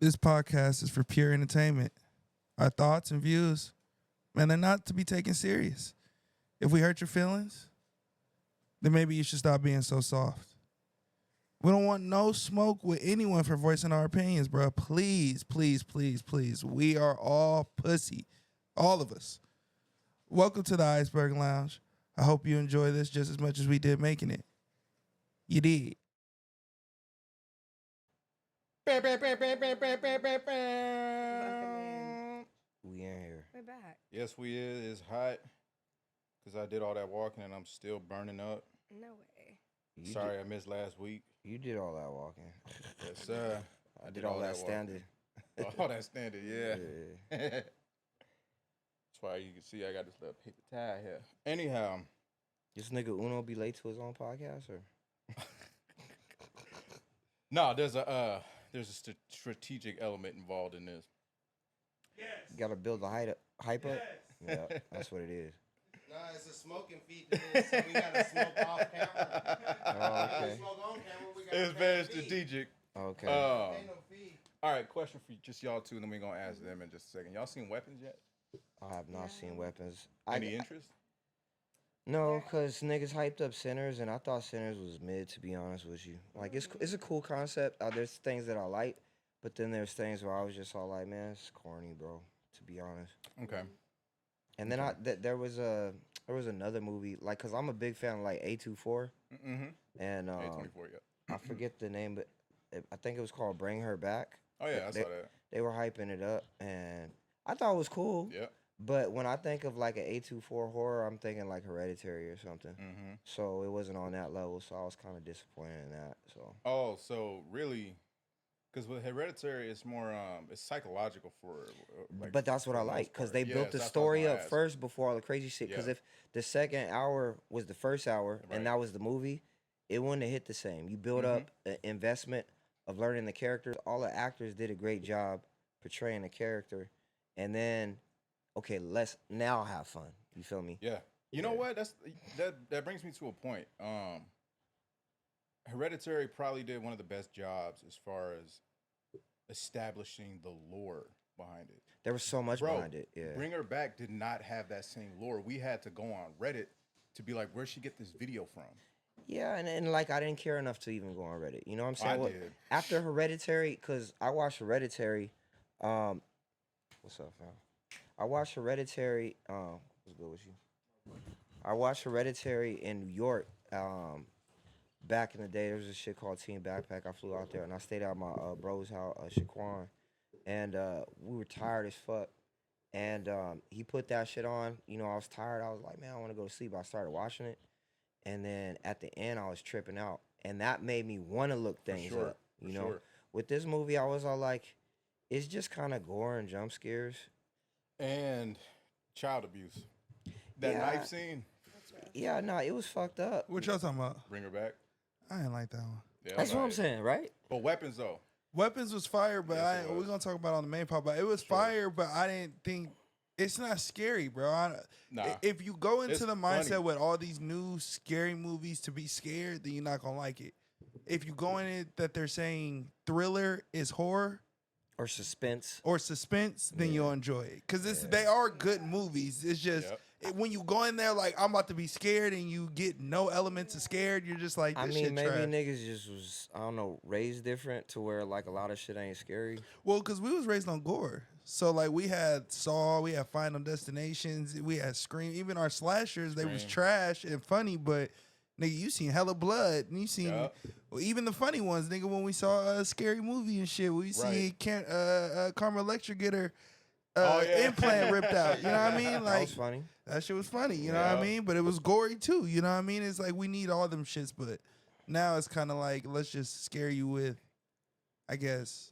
This podcast is for pure entertainment. Our thoughts and views, man, they're not to be taken serious. If we hurt your feelings, then maybe you should stop being so soft. We don't want no smoke with anyone for voicing our opinions, bro. Please, please, please, please. We are all pussy. All of us. Welcome to the Iceberg Lounge. I hope you enjoy this just as much as we did making it. You did. We in here. We're back. Yes, we is. It's hot because I did all that walking and I'm still burning up. No way. Sorry, I missed last week. You did all that walking. Yes, sir. I did all that standing. All that standard, yeah. Yeah. That's why you can see I got this little paper towel here. Anyhow, This nigga Uno be late to his own podcast, or? no, there's a strategic element involved in this. You gotta build the hype up? Yeah, that's what it is. Nah, it's a smoking feed to this, so we gotta smoke off camera. Oh, okay. Smoke on camera, we gotta It's pay very no fee. strategic. Okay. Ain't no fee. All right, question for just y'all two, and then we're gonna ask them in just a second. Y'all seen Weapons yet? I have not seen Weapons. Any interest? No, because niggas hyped up Sinners, and I thought Sinners was mid, to be honest with you. Like, it's a cool concept. There's things that I like, but then there's things where I was just all like, man, it's corny, bro, to be honest. Okay. And then there was another movie, like, because I'm a big fan of, like, A24. Mm-hmm. And A24, yeah. I forget the name, but I think it was called Bring Her Back. Oh yeah, I saw that. They were hyping it up, and I thought it was cool. Yeah. But when I think of like an A24 horror, I'm thinking like Hereditary or something. Mm-hmm. So it wasn't on that level, so I was kind of disappointed in that. So Oh, so really, because with Hereditary, it's more it's psychological for. Like, but that's what for I the most like, because part. they Yes, built the that's what I was story gonna up ask. first before all the crazy shit. Because Yeah. if the second hour was the first hour Right. and that was the movie, it wouldn't have hit the same. You build Mhm. up an investment of learning the characters. All the actors did a great job portraying the character, and then okay, let's now have fun. You feel me? Yeah. You know Yeah. what? That brings me to a point. Hereditary probably did one of the best jobs as far as establishing the lore behind it. There was so much Bro, behind it. Yeah. Bring Her Back did not have that same lore. We had to go on Reddit to be like, where'd she get this video from? Yeah, and like I didn't care enough to even go on Reddit. You know what I'm saying? I Well, did. after Hereditary, because I watched Hereditary. What's up, fam? I watched Hereditary. What's good with you? I watched Hereditary in New York. Back in the day, there was a shit called Team Backpack. I flew out there and I stayed at my bro's house, Shaquan, and we were tired as fuck. And he put that shit on. You know, I was tired. I was like, man, I want to go to sleep. I started watching it. And then at the end, I was tripping out. And that made me want to look things sure, up. You for know, sure. with this movie, I was all like, it's just kind of gore and jump scares. And child abuse. That Yeah. knife scene, Yeah, no, it was fucked up. What y'all talking about? Bring Her Back. I didn't like that one. Yeah, That's what I'm alright. saying, right? But Weapons, though. Weapons was fire, but Yes, it we're was. gonna talk about it on the main part. But it was Sure. fire, but I didn't think it's not scary, bro. Nah. If you go into It's the mindset funny. with all these new scary movies to be scared, then you're not gonna like it. If you go in it that they're saying thriller is horror Or suspense. or suspense, then you'll enjoy it. Cause they are good movies. It's just Yep. when you go in there like I'm about to be scared and you get no elements of scared, you're just like, this I shit mean, maybe trash. niggas just was, I don't know, raised different to where like a lot of shit ain't scary. Well, because we was raised on gore. So, like, we had Saw, we had Final Destinations, we had Scream. Even our slashers, they was Scream. trash and funny, but, nigga, you seen hella blood. And you seen, Yup. well, even the funny ones, nigga, when we saw a scary movie and shit, we see Carmen Electra get her implant ripped out. You know what I mean? That Like, was funny. that shit was funny. You know what I Yeah. mean? But it was gory, too. You know what I mean? It's like, we need all them shits, but now it's kind of like, let's just scare you with, I guess,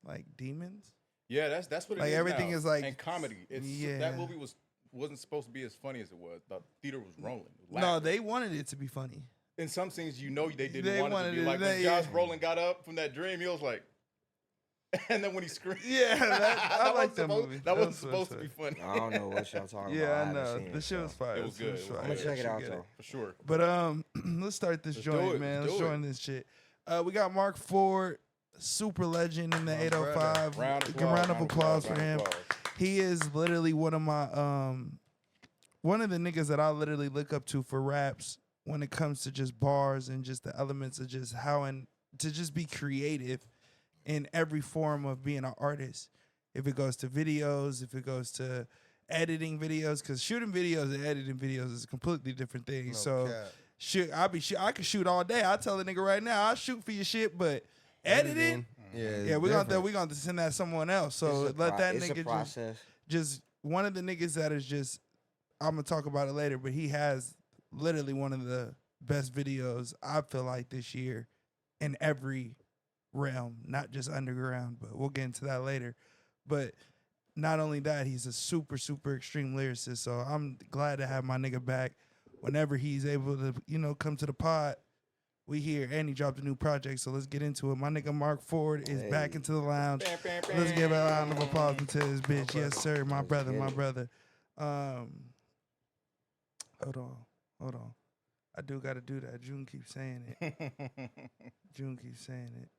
like, demons. Yeah, that's what it is. Like, everything now. is like- and comedy. It's Yeah. that movie wasn't supposed to be as funny as it was. The theater was rolling. It was No, laughing. they wanted it to be funny. In some scenes, you know, they didn't They want it to wanted be it- like when they- Josh Brolin got up from that dream. He was like, and then when he screamed, Yeah, I like that supposed, movie. That That wasn't was supposed to so be funny. I don't know what y'all talking Yeah, about. I haven't know. seen The it, shit so. was fire. It was good. fire. I'm gonna check it You out should get though. For sure. But let's start this Let's do joint, it. man. Let's Let's do it. join this shit. We got Mark Ford. super legend in the My 805. Round of Round of applause for round of him. applause. He is literally one of my one of the niggas that I literally look up to for raps when it comes to just bars and just the elements of just how and to just be creative in every form of being an artist. If it goes to videos, if it goes to editing videos, because shooting videos and editing videos is a completely different thing. No so cap. shoot, I can shoot all day. I tell a nigga right now, I'll shoot for your shit, but editing, Yeah, we're gonna send that to someone else. So It's a let that it's a nigga process. just one of the niggas that is just I'm gonna talk about it later, but he has literally one of the best videos I feel like this year in every realm, not just underground, but we'll get into that later. But not only that, he's a super, super extreme lyricist. So I'm glad to have my nigga back whenever he's able to, come to the pod. We here and he dropped a new project, so let's get into it. My nigga Mark Ford is back into the lounge. Let's give a round of applause to this bitch. Yes, sir, my Let's brother, get my it. brother. Hold on. I do got to do that. June keeps saying it. June keeps saying it.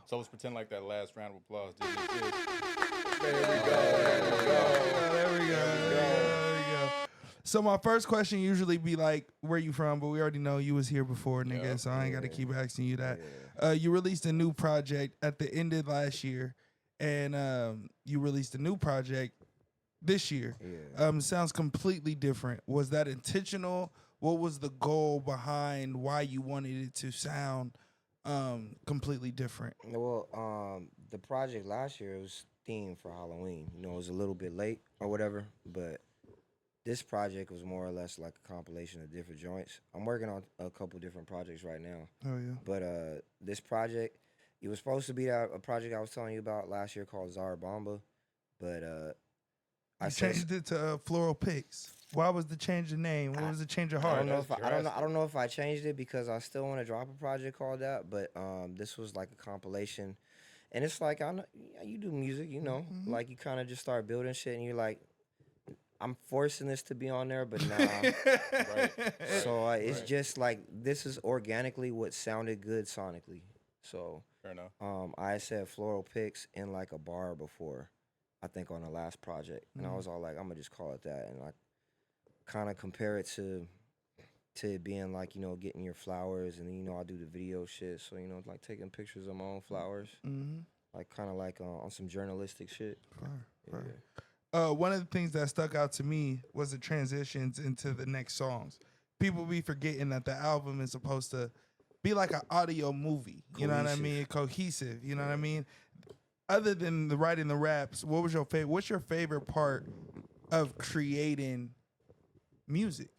So let's pretend like that last round of applause didn't exist. There we go. So my first question usually be like, where you from? But we already know you was here before, nigga. Yeah. So I ain't got to keep asking you that. Yeah. You released a new project at the end of last year, and you released a new project this year. Yeah. Sounds completely different. Was that intentional? What was the goal behind why you wanted it to sound completely different? Well, the project last year was themed for Halloween. You know, it was a little bit late or whatever, but this project was more or less like a compilation of different joints. I'm working on a couple different projects right now, Oh yeah. but this project, it was supposed to be a project I was telling you about last year called Zarabamba, but I changed it to Floral Picks. Why was the change of name? What was the change of I heart? don't know if That's I don't know if I changed it because I still want to drop a project called that, but this was like a compilation, and it's like I know yeah, you do music, you know, Mhm. like you kind of just start building shit, and you're like, I'm forcing this to be on there, but nah. So it's right. just like this is organically what sounded good sonically. So Fair enough. I had said floral picks in like a bar before, I think on the last project, and I was all like, I'm gonna just call it that, and I kind of compare it to it being like getting your flowers, and then I do the video shit, so like taking pictures of my own flowers, Mm-hmm. like kind of like on some journalistic shit. Fire. One of the things that stuck out to me was the transitions into the next songs. People be forgetting that the album is supposed to be like an audio movie. You know what I Cohesive. mean? Cohesive. You know what I mean? Other than the writing the raps, what's your favorite part of creating music?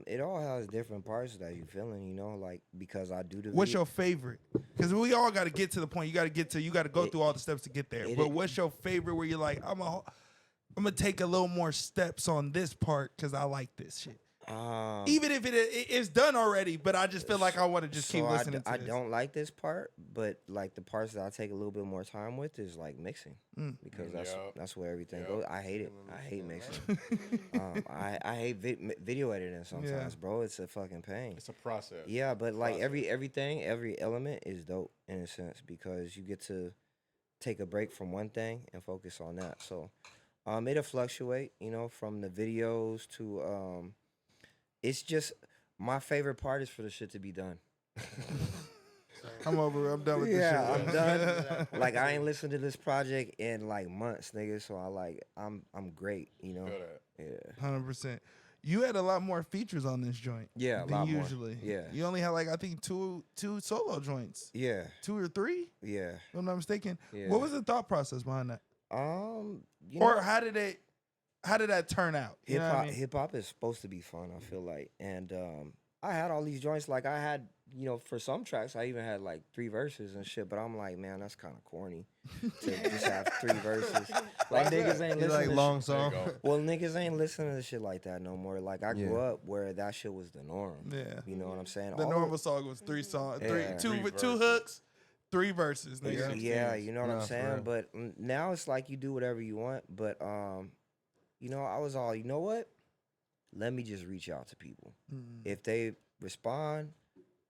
It all has different parts that you feeling, like because I do the. What's video- your favorite? Because we all got to get to the point. You got to go through all the steps to get there. But what's your favorite where you're like, I'm gonna take a little more steps on this part because I like this shit. Even if it's done already, but I just feel like I want to just keep so listening to I this. don't like this part, but like the parts that I take a little bit more time with is like mixing because Yup. that's where everything Yup. goes. I hate it. I hate mixing. I hate video editing sometimes, bro. It's a fucking pain. It's a process. Yeah, but like Process. every element is dope in a sense because you get to take a break from one thing and focus on that. So it'll fluctuate, from the videos to it's just my favorite part is for the shit to be done. I'm over. I'm done with this Yeah, shit. I'm done. Like I ain't listened to this project in like months, nigga. So I'm great, Feel that. Yeah. 100%. You had a lot more features on this joint. Yeah, a than lot more. usually. Yeah. You only had like I think two solo joints, Yeah. 2 or 3. Yeah. If I'm not mistaken. Yeah. What was the thought process behind that? You Or know, how did that turn out? You know what I mean? hip hop is supposed to be fun, I feel like. And I had all these joints, like I had, for some tracks I even had like 3 verses and shit, but I'm like, man, that's kind of corny to just have 3 verses. Like niggas ain't You listening like to long shit. There you song? go. Well, niggas ain't listening to shit like that no more. Like I grew up where that shit was the norm. Yeah. You know what I'm saying? The All normal song was 3 songs, Yeah. 2 Three with 2 verses. hooks, 3 verses. Yeah, Nigga. yeah, you know what Nah, I'm for saying? real. But now it's like you do whatever you want. But I was all, you know what? Let me just reach out to people. Mm. If they respond,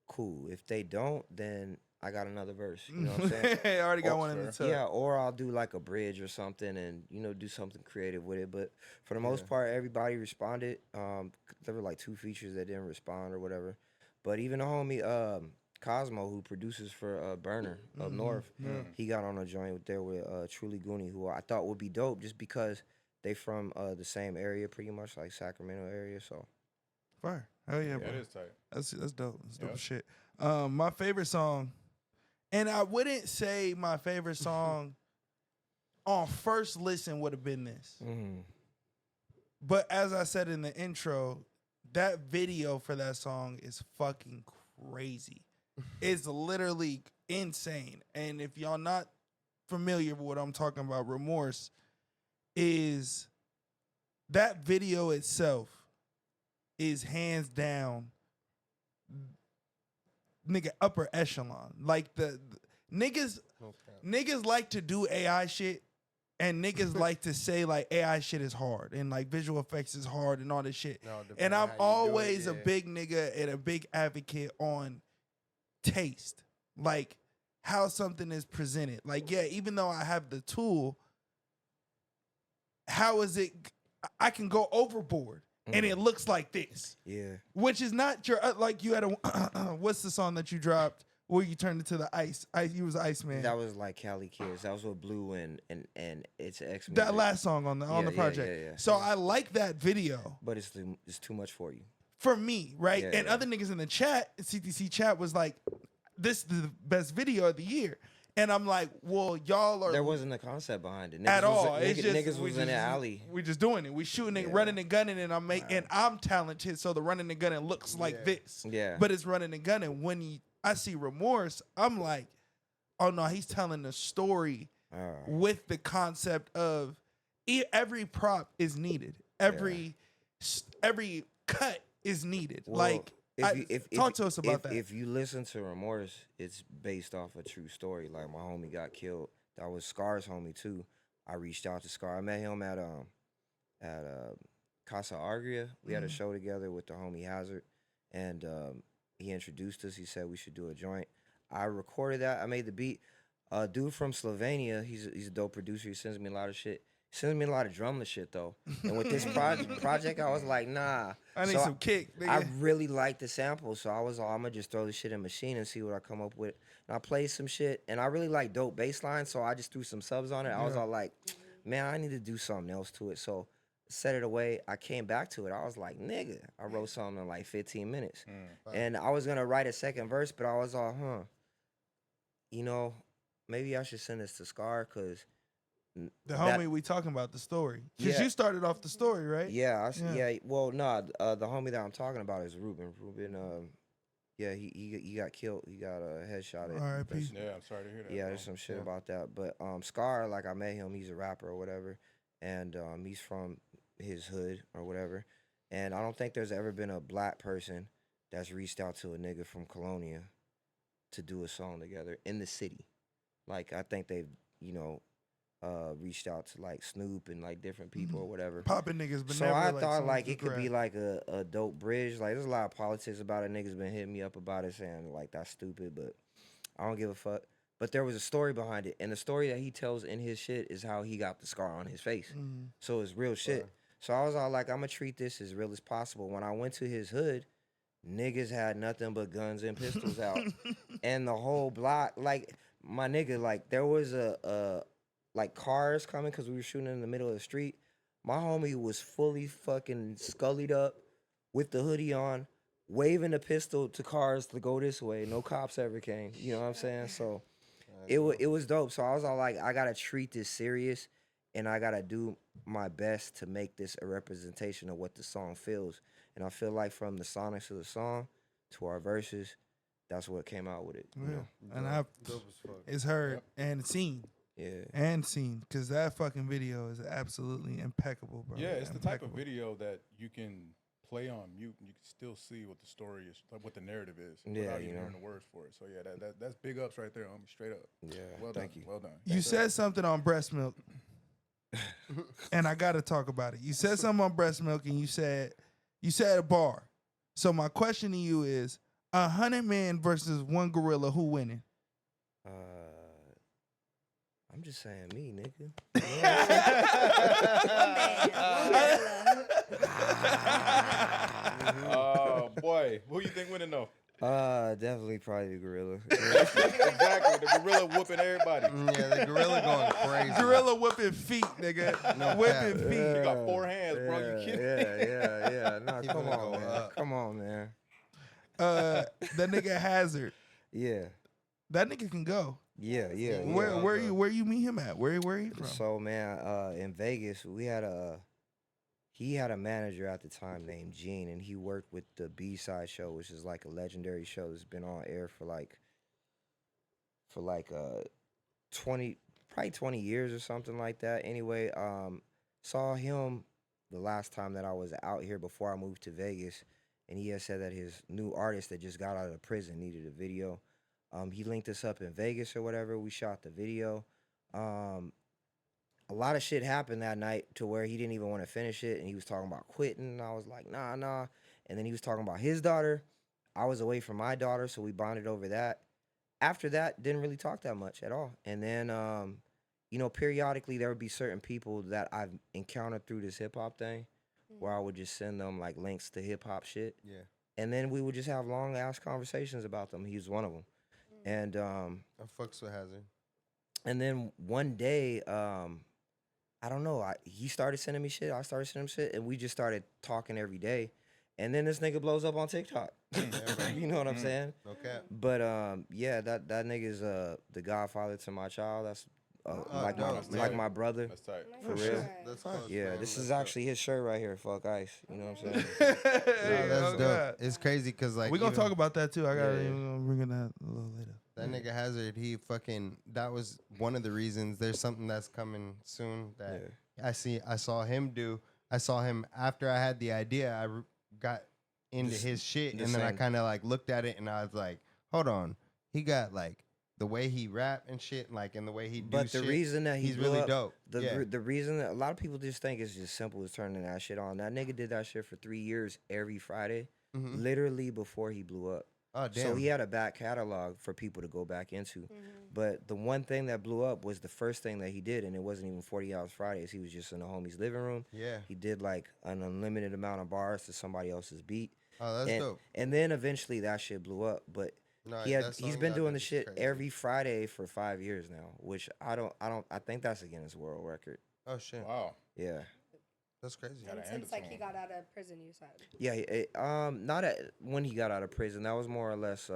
cool. If they don't, then I got another verse. You know what I'm saying? I already got Oh, one in the sure. tuck. Yeah, or I'll do like a bridge or something and, do something creative with it. But for the most part, everybody responded. There were like 2 features that didn't respond or whatever. But even the homie Cosmo, who produces for Burner up north, he got on a joint there with Truly Goonie, who I thought would be dope just because they from the same area pretty much, like Sacramento area. So Fire. Hell yeah, Yeah, bro. it is tight. That's dope. That's dope Yep. as shit. My favorite song, and I wouldn't say my favorite song on first listen would have been this. But as I said in the intro, that video for that song is fucking crazy. It's literally insane. And if y'all not familiar with what I'm talking about, Remorse is that video itself is hands down nigga upper echelon. Like the niggas like to do AI shit, and niggas like to say like AI shit is hard and like visual effects is hard and all this shit. No, depending And on I'm how you do it, always a yeah. big nigga and a big advocate on taste. Like how something is presented. Like, yeah, even though I have the tool, how is it I can go overboard and it looks like this. yeah, Which is not your like you had a what's the song that you dropped where you turned into the ice? You was Iceman. that was like Cali Kids. That was with Blue and it's X. That last song on the Yeah, project. yeah. So I like that video But it's too much for you. for me, right? Yeah, and yeah. other niggas in the chat, CTC chat was like, "This is the best video of the year," and I'm like, "Well, y'all are There wasn't a concept behind it. Niggas at all. Was, It's just niggas we was in the just- alley. We just doing it. We shooting it, Yeah. running and gunning, and I'm talented, so the running and gunning looks like this. Yeah. But it's running and gunning. When I see Remorse, I'm like, oh no, he's telling the story with the concept of every prop is needed. Every cut is needed. Well, like, talk to us about if, that. If you listen to Remorse, it's based off a true story. Like my homie got killed. That was Scar's homie too. I reached out to Scar. I met him at Casa Argria. We had a show together with the homie Hazard, and he introduced us. He said we should do a joint. I recorded that. I made the beat. Dude from Slovenia. He's a dope producer. He sends me a lot of shit. He sends me a lot of drumless shit though. And with this project, I was like, nah. I need So some kick. Nigga. I really liked the sample, so I was all, I'm gonna just throw this shit in machine and see what I come up with. And I played some shit, and I really like dope bass lines, so I just threw some subs on it. I was all like, man, I need to do something else to it. So set it away. I came back to it. I was like, nigga, I wrote something in like 15 minutes. And I was gonna write a second verse, but I was all, maybe I should send this to Scar, cause the homie we talking about, the story. Because Yeah. you started off the story, right? yeah, Yeah. well, no, the homie that I'm talking about is Ruben. Yeah, he got killed. He got a headshot. R.I.P. Yeah, I'm sorry to hear that. Yeah, bro. there's some shit about that. But Scar, like I met him, he's a rapper or whatever, and he's from his hood or whatever. And I don't think there's ever been a black person that's reached out to a nigga from Colonia to do a song together in the city. Like I think they've, reached out to like Snoop and like different people or whatever. Popping niggas, but So never I like thought someone like to it could be grab. like a dope bridge. Like there's a lot of politics about it. Niggas been hitting me up about it saying like that's stupid, but I don't give a fuck. But there was a story behind it, and the story that he tells in his shit is how he got the scar on his face. So it's real shit. So I was all like, I'm gonna treat this as real as possible. When I went to his hood, niggas had nothing but guns and pistols out, and the whole block, like my nigga, like there was like cars coming because we were shooting in the middle of the street. My homie was fully fucking scullied up with the hoodie on, waving a pistol to cars to go this way. No cops ever came. You know what I'm saying? So it was dope. So I was all like, I gotta treat this serious, and I gotta do my best to make this a representation of what the song feels. And I feel like from the sonics of the song to our verses, that's what came out with it. You know? And I, Dope as fuck. it's heard and seen. Yeah. And seen, because that fucking video is absolutely impeccable, bro. Yeah, it's the type of Impeccable. video that you can play on mute and you can still see what the story is, like what the narrative is, Yeah, without you even know. hearing the words for it. So yeah, that's big ups right there, homie. Straight up. Yeah. Well Thank done. you. Well done. You said something on breast milk, and I got to talk about it. You said something on breast milk, and you said a bar. So my question to you is, 100 men versus one gorilla. Who winning? I'm just saying me, nigga. Oh boy, who you think winning though? Definitely probably the gorilla. Exactly, the gorilla whooping everybody. Yeah, the gorilla going crazy. Gorilla whipping feet, nigga. No whipping cap. feet. You got 4 hands, bro. You kidding? Yeah. No, He come finna on, go man. up. Come on, man. That nigga Hazard. Yeah. That nigga can go. Yeah. Where you meet him at? Where he from? So man, in Vegas, he had a manager at the time named Gene, and he worked with the B-Side show, which is like a legendary show that's been on air for like 20 years or something like that. Anyway, saw him the last time that I was out here before I moved to Vegas, and he had said that his new artist that just got out of prison needed a video. He linked us up in Vegas or whatever. We shot the video. A lot of shit happened that night to where he didn't even want to finish it, and he was talking about quitting. And I was like, nah. And then he was talking about his daughter. I was away from my daughter, so we bonded over that. After that, didn't really talk that much at all. And then, periodically there would be certain people that I've encountered through this hip hop thing, where I would just send them like links to hip hop shit. Yeah. And then we would just have long ass conversations about them. He was one of them. And I fucks with Hazard. and then one day, I don't know, he started sending me shit, I started sending him shit, and we just started talking every day. And then this nigga blows up on TikTok. You know what I'm saying? No cap. But yeah, that nigga's the godfather to my child. That's like dope, my man. my brother. That's tight. For real. That's close, Yeah, man. this That's is dope. actually his shirt right here. Fuck ice. You know what I'm saying? No, that's Oh, dope. God. It's crazy because like We gonna even talk about that too. I gotta Yeah. bring it that a little later. that nigga Hazard. He fucking that was one of the reasons. There's something that's coming soon that I saw him do. I saw him after I had the idea. I got into his shit, the and then I same. kind of like looked at it, and I was like, hold on, he got like the way he rap and shit, like and the way he do But the shit, reason that he's blew really up, dope. The Yeah. the reason that a lot of people just think it's just simple as turning that shit on. That nigga did that shit for 3 years every Friday, Mhm. literally before he blew up. Oh damn. So he had a back catalog for people to go back into. But the one thing that blew up was the first thing that he did, and it wasn't even 40 Hours Fridays. He was just in the homie's living room. Yeah. He did like an unlimited amount of bars to somebody else's beat. Oh, that's and, dope. and then eventually that shit blew up. But No, he's song been y'all doing did the is shit crazy. every Friday for 5 years now, which I think that's a Guinness World Record. Oh shit, Wow. Yeah. that's crazy. Gotta And hand since it to like he him. got out of prison, you said. Yeah, not when he got out of prison. That was more or less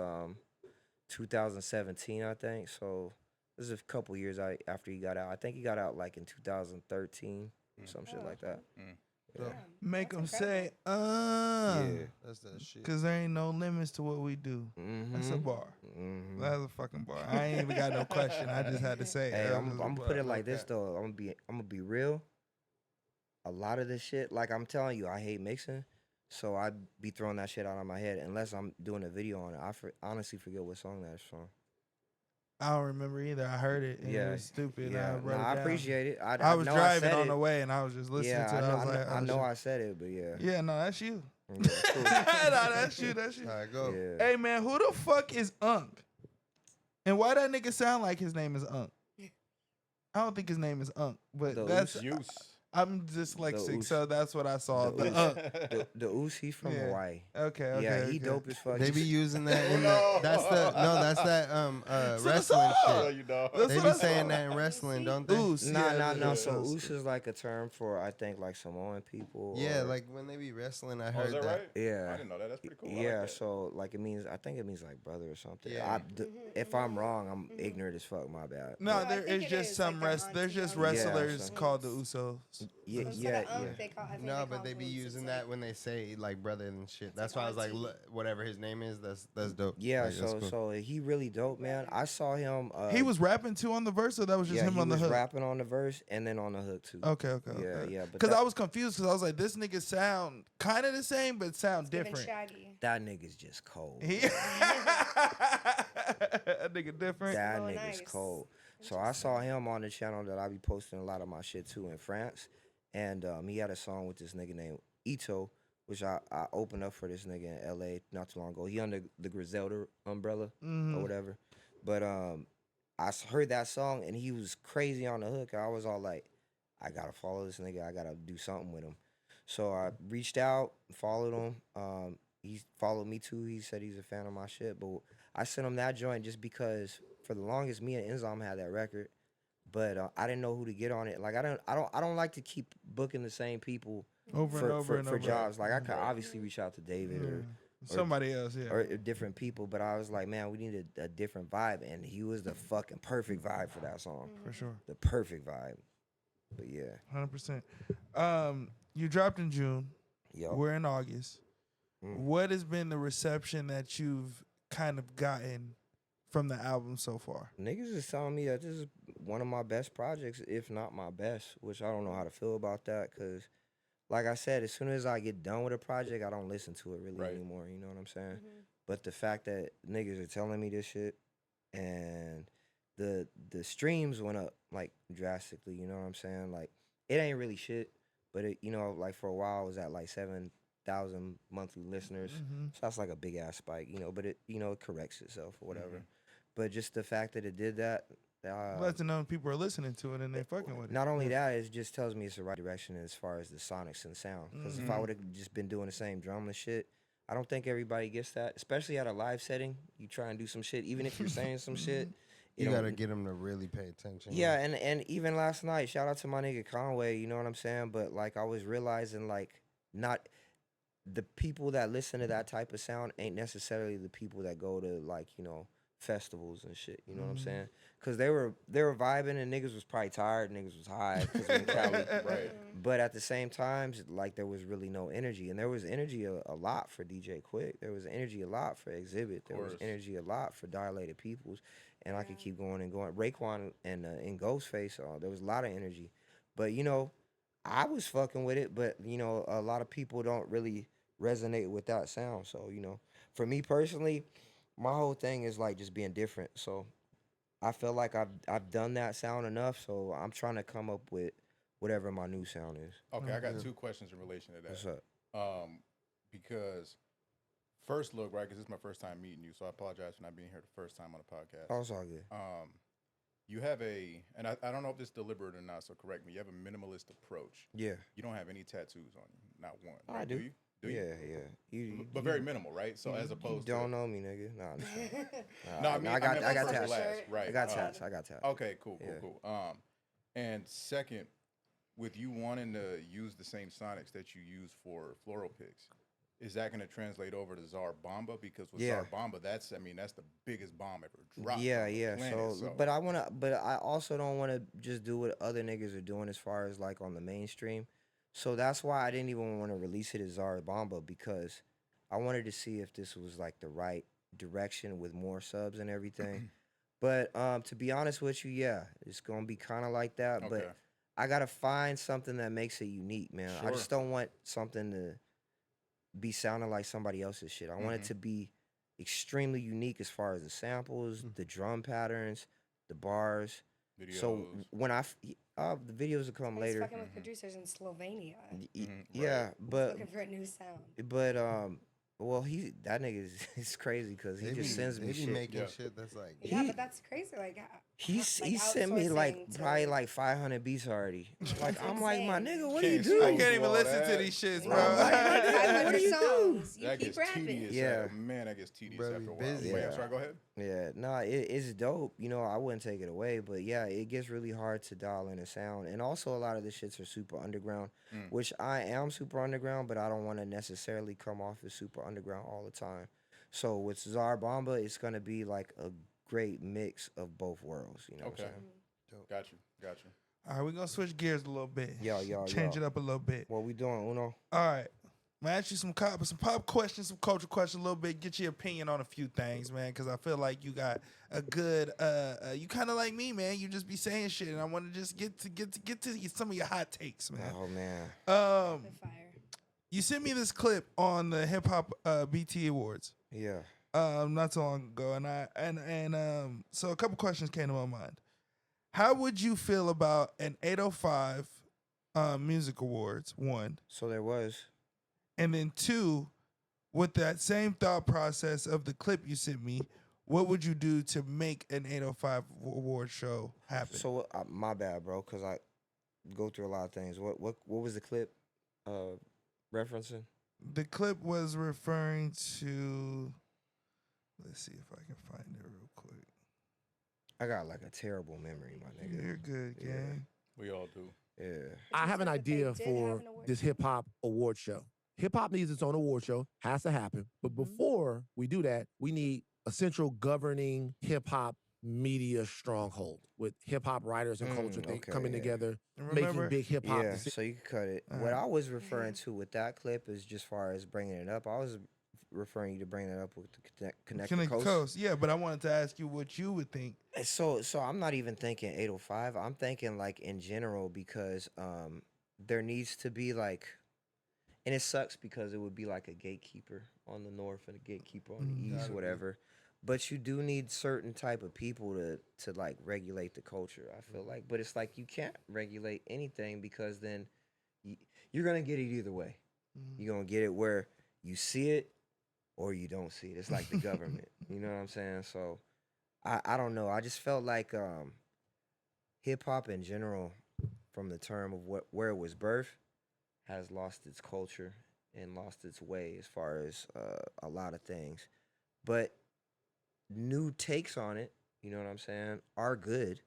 2017, I think. So this is a couple years after he got out. I think he got out like in 2013, some shit like that. Dope. Make them That's say, Yeah. That's that shit. cause there ain't no limits to what we do. That's a bar. Mm-hmm. That's a fucking bar. I ain't even got no question. I just had to say it. Hey, That I'm was a gonna bar. put it like this though. I'm gonna be real. A lot of this shit, like I'm telling you, I hate mixing, so I be throwing that shit out of my head unless I'm doing a video on it. I honestly forget what song that is from. I don't remember either. I heard it. And Yeah, it was stupid. and Yeah, I, wrote it I down. appreciate it. I was know driving said on it. the way and I was just listening Yeah, to it. I was like, I know I said it, but yeah. Yeah, no, that's you. Yeah, cool. no, that's you. That's you. All right, go. Yeah. Hey man, who the fuck is Unk? And why that nigga sound like his name is Unk? I don't think his name is Unk, but The that's Use. I'm dyslexic, Oos. so that's what I saw. The The Oos. Unk. The Oos, he's from Yeah. Hawaii. Okay, Yeah, he okay. dope as fuck. They be using that in No. that's that So wrestling so- shit. You know. That's They what be I saying saw. that in wrestling, don't they? Oos. Nah, yeah, no. yeah, So yeah. Oos is like a term for I think like Samoan people. Yeah, or- like when they be wrestling, I Oh, heard is that right? Yeah. I didn't know that. That's pretty cool. I like Yeah, that. so like I think it means like brother or something. Yeah. If I'm wrong, I'm ignorant as fuck. My bad. No, I there think is it just is, some like, their there's just auntie wrestlers so- called the Usos. Yeah, So instead yeah, of yeah. they call, I think no, they but call they be Oos, using it's that like- when they say like brother and shit. That's like why I was like, auntie. whatever his name is, that's dope. Yeah, Like, that's so cool. so he really dope, man. I saw him. He was rapping too on the verse, or that was just yeah, him he on the was hook. rapping on the verse and then on the hook too. Okay. Yeah, okay. yeah, but Because that- I was confused because I was like, this nigga sound kind of the same, but sound It's giving different. Shaggy. That nigga's just cold. He, that nigga different. That Oh, nigga's nice. cold. So I saw him on the channel that I be posting a lot of my shit too in France, and he had a song with this nigga named Ito, which I opened up for this nigga in L.A. not too long ago. He under the Griselda umbrella or whatever. But heard that song and he was crazy on the hook. I was all like, I gotta follow this nigga. I gotta do something with him. So I reached out, followed him. He followed me too. He said he's a fan of my shit. But I sent him that joint just because for the longest me and Enzom had that record. But I didn't know who to get on it. Like I don't like to keep booking the same people for jobs. Like I could obviously reach out to David or somebody else, or different people. But I was like, man, we need a different vibe, and he was the fucking perfect vibe for that song. for sure, The perfect vibe. But yeah, 100%. You dropped in June. yo, We're in August. What has been the reception that you've kind of gotten from the album so far? niggas is telling me that this is one of my best projects, if not my best. Which I don't know how to feel about that, cause like I said, as soon as I get done with a project, I don't listen to it really anymore. You know what I'm saying? But the fact that niggas are telling me this shit and the streams went up like drastically, you know what I'm saying? Like it ain't really shit, but it, you know, like for a while I was at like 7,000 monthly listeners. So that's like a big ass spike, you know, but it, you know, it corrects itself or whatever. But just the fact that it did that, Let to know people are listening to it and they fucking with it. not only that, it just tells me it's the right direction as far as the sonics and sound. Because if I would have just been doing the same drum and shit, I don't think everybody gets that. Especially at a live setting, you try and do some shit, even if you're saying some shit. You don't- gotta get them to really pay attention. Yeah, and even last night, shout out to my nigga Conway, you know what I'm saying? But like I was realizing like not the people that listen to that type of sound ain't necessarily the people that go to like, you know, festivals and shit, you know what I'm saying? Cause they were vibing and niggas was probably tired, niggas was high 'cause we in Cali. Right. But at the same time, like there was really no energy, and there was energy a lot for DJ Quick. There was energy a lot for Exhibit. There was course. energy a lot for Dilated Peoples, and I could keep going and going. Raekwon and Ghostface, there was a lot of energy, but you know, I was fucking with it. But you know, a lot of people don't really resonate with that sound. So you know, for me personally, my whole thing is like just being different. So I feel like I've done that sound enough. So I'm trying to come up with whatever my new sound is. Okay, I got two questions in relation to that. What's up? Because first look, right, because this is my first time meeting you, so I apologize for not being here the first time on the podcast. Oh, it's all good. You have and I don't know if this is deliberate or not, so correct me. You have a minimalist approach. Yeah. You don't have any tattoos on you, not one. I Right? do. You? Do you? Yeah, yeah. You, But very minimal, right? So as you opposed don't to know me, nigga. Nah, I'm just kidding. no, I mean I got first to tats. last, right? I got tats. I got tats. Okay, cool. Yeah. And second, with you wanting to use the same sonics that you use for Floral Picks, is that going to translate over to Czar Bomba? Because with Yeah. Czar Bomba, that's the biggest bomb ever dropped. Yeah, on the yeah. planet, So, but I also don't wanna just do what other niggas are doing as far as like on the mainstream. So that's why I didn't even want to release it as Zara Bomba, because I wanted to see if this was like the right direction with more subs and everything. But to be honest with you, yeah, it's gonna be kind of like that. Okay. But I gotta find something that makes it unique, man. I just don't want something to be sounding like somebody else's shit. I want it to be extremely unique as far as the samples, the drum patterns, the bars. Videos. So when the videos will come He's later. fucking with producers in Slovenia. Yeah, but Looking for a new sound. well, that nigga is crazy because he just sends me They be shit. making Yeah. shit that's like Yeah, but that's crazy. Like, He like sent me like outsourcing to- probably like 500 beats already. Like I'm like, my insane. nigga, what do you Can't do? I Don't can't do even all listen that. to these shits, You bro. know, like, What 500 do you do? songs. You That keep gets rapping. tedious. Yeah. Man, that gets tedious Bro, after be a while. busy. Wait, Yeah. I'm sorry, go ahead. Yeah, no, it's dope. You know, I wouldn't take it away, but yeah, it gets really hard to dial in a sound. And also, a lot of the shits are super underground, which I am super underground, but I don't want to necessarily come off as super underground all the time. So with Czar Bomba, it's gonna be like a great mix of both worlds. You know what I'm Okay. saying? Got you. All right, we're gonna switch gears a little bit. Yo, Change it up a little bit. What we doing, Uno? All right. I'm gonna ask you some pop questions, some culture questions a little bit, get your opinion on a few things, man, because I feel like you got a good you kind of like me, man. You just be saying shit, and I want to just get to some of your hot takes, man. Oh man. The fire. You sent me this clip on the Hip Hop BT Awards Yeah. not so long ago, and so a couple questions came to my mind. How would you feel about an 805 Music Awards, one, So there was. And then 2, with that same thought process of the clip you sent me, what would you do to make an 805 award show happen? So my bad, bro, because I go through a lot of things. What was the clip referencing? The clip was referring to. Let's see if I can find it real quick. I got like a terrible memory, my nigga. You're good, Yeah. gang. We all do. Yeah. I have an said that they idea did have for an award this show? hip hop award show. Hip hop needs its own award show, has to happen. But before we do that, we need a central governing hip hop media stronghold with hip hop writers and culture okay, coming yeah. together, And making remember, big hip hop. Yeah, so you can cut it. Uh-huh. What I was referring to with that clip is just far as bringing it up. I was referring you to bring that up with the Connect the Connect the Coast. Coast. Yeah, but I wanted to ask you what you would think. So I'm not even thinking 805. I'm thinking like in general because there needs to be like, and it sucks because it would be like a gatekeeper on the north and a gatekeeper on the east, whatever. But you do need certain type of people to like regulate the culture. I feel like, but it's like you can't regulate anything because then you're gonna get it either way. You're gonna get it where you see it or you don't see it. It's like the government. You know what I'm saying? So I don't know. I just felt like hip hop in general, from the term of where it was birthed, has lost its culture and lost its way as far as a lot of things. But new takes on it, you know what I'm saying, are good.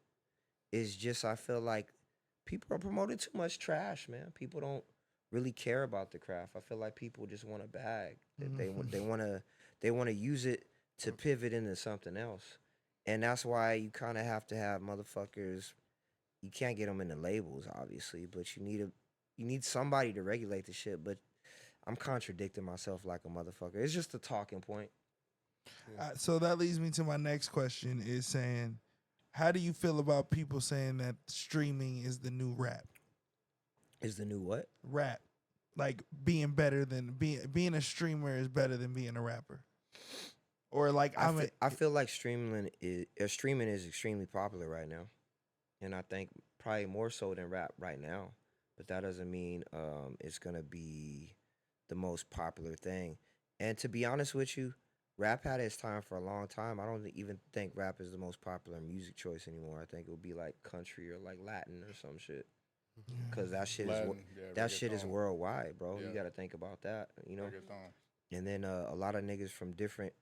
It's just I feel like people are promoting too much trash, man. People don't really care about the craft. I feel like people just want a bag. They want to use it to pivot into something else. And that's why you kind of have to have motherfuckers. You can't get them in the labels, obviously, but you need somebody to regulate the shit. But I'm contradicting myself like a motherfucker. It's just a talking point. So that leads me to my next question: is saying, how do you feel about people saying that streaming is the new rap? Is the new what? Rap, like being better than being a streamer is better than being a rapper, or like I feel like streaming is extremely popular right now, and I think probably more so than rap right now. But that doesn't mean it's gonna be the most popular thing. And to be honest with you, rap had its time for a long time. I don't even think rap is the most popular music choice anymore. I think it would be like country or like Latin or some shit. Cause that shit Latin, is reggaeton. worldwide, bro. Yeah. You got to think about that, you know. Reggaeton. And then a lot of niggas from different,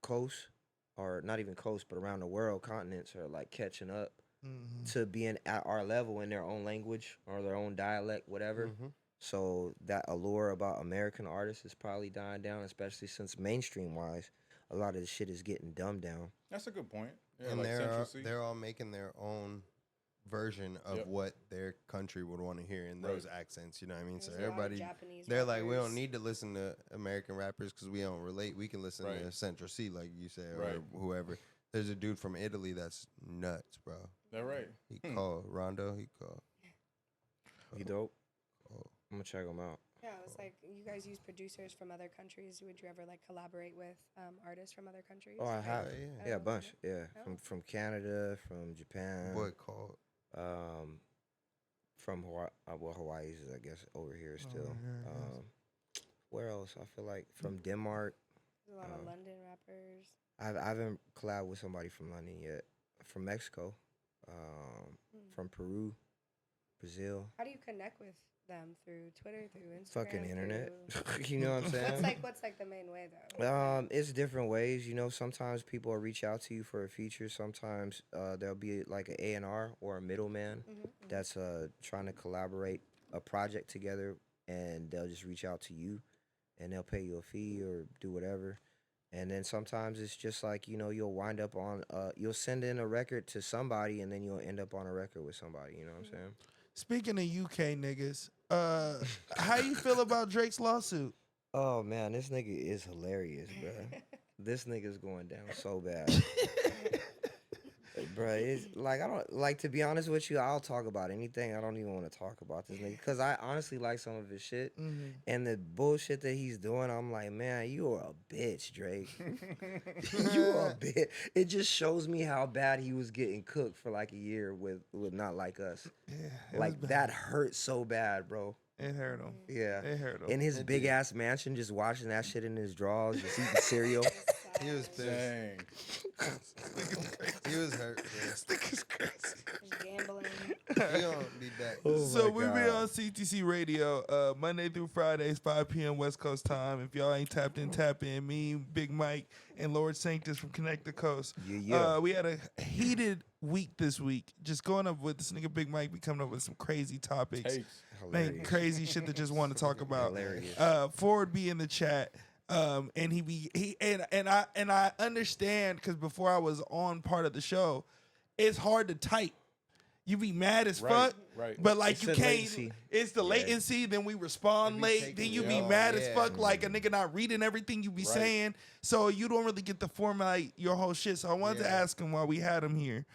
coasts, or not even coasts, but around the world, continents are like catching up to being at our level in their own language or their own dialect, whatever. So that allure about American artists is probably dying down, especially since mainstream wise, a lot of the shit is getting dumbed down. That's a good point. Yeah, And like Central C. they're all making their own version of Yep. what their country would want to hear in those accents. You know what I mean? So There's a lot of everybody, Japanese they're like, we rappers. don't need to listen to American rappers because we don't relate. We can listen to Right. Central C, like you said, Right. or whoever. There's a dude from Italy that's nuts, bro. That right. He called Rondo. He called. You dope? Oh. I'm gonna check them out. Yeah, it was like you guys use producers from other countries. Would you ever like collaborate with artists from other countries? Oh, I have. yeah. Yeah, a bunch. Yeah, Oh. from Canada, from Japan. Boy called. From Hawaii. Well, Hawaii's, I guess, over here still. Where else? I feel like from Denmark. There's a lot of London rappers. I haven't collabed with somebody from London yet. From Mexico, from Peru, Brazil. How do you connect with them? Through Twitter, through Instagram? Fucking internet. through- You know what I'm saying? What's like the main way though? It's different ways. You know, sometimes people will reach out to you for a feature. Sometimes there'll be like an A&R or a middleman that's trying to collaborate a project together, and they'll just reach out to you, and they'll pay you a fee or do whatever. And then sometimes it's just like, you know, you'll wind up on, you'll send in a record to somebody, and then you'll end up on a record with somebody. You know what I'm saying? Speaking of UK niggas, how you feel about Drake's lawsuit? Oh man, this nigga is hilarious, bro. This nigga's going down so bad. Bro, it's like, I don't like, to be honest with you, I'll talk about anything. I don't even want to talk about this nigga because I honestly like some of his shit. And the bullshit that he's doing, I'm like, man, you are a bitch, Drake. You are a bitch. It just shows me how bad he was getting cooked for like a year with Not Like Us. Yeah, Like that hurt so bad, bro. It hurt him. Yeah. It hurt him. In his It big did. ass mansion, just watching that shit in his drawers, just eating cereal. He was pissed. Dang. He was hurt. bro. Just gambling. He gonna be back. So my we be God. on CTC Radio Monday through Fridays, 5 p.m. West Coast time. If y'all ain't tapped in, tap in. Me, Big Mike, and Lord Sanctus from Connect the Coast. Yeah. We had a heated week this week. Just going up with this nigga Big Mike be coming up with some crazy topics. Takes. Man, Hilarious. crazy shit that just want to talk about. Hilarious. Ford be in the chat. And I understand because before I was on part of the show, it's hard to type. You be mad as Right, fuck, right. but like It's you the can't. latency. It's the latency. Then we respond It be late. taking Then you you be long, mad as yeah. fuck, like a nigga not reading everything you be Right. saying. So you don't really get to formulate your whole shit. So I wanted to Yeah. ask him while we had him here.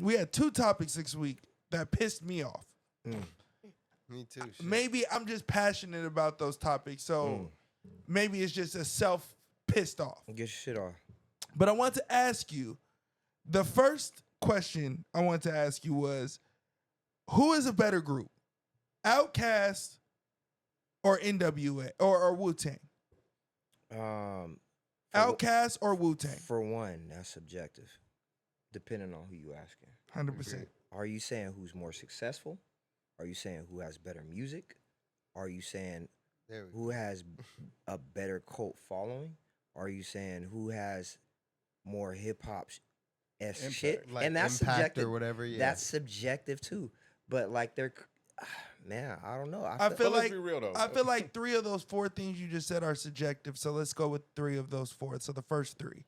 We had 2 topics this week that pissed me off. Me too. Shit. Maybe I'm just passionate about those topics, so maybe it's just a self pissed off. Get your shit off. But I want to ask you, the first question I wanted to ask you was, who is a better group, Outkast or NWA or Wu Tang? For- Outkast or Wu Tang? For one, that's subjective, depending on who you asking. 100%. Are you saying who's more successful? Are you saying who has better music? Are you saying There we go. who has a better cult following? Are you saying who has more hip hop s shit? Impact. Like And that's impact subjective. or whatever. Yeah. That's subjective too. But like man, I don't know. I feel But let's like be real though. I feel like 3 of those 4 things you just said are subjective. So let's go with 3 of those 4. So the first 3,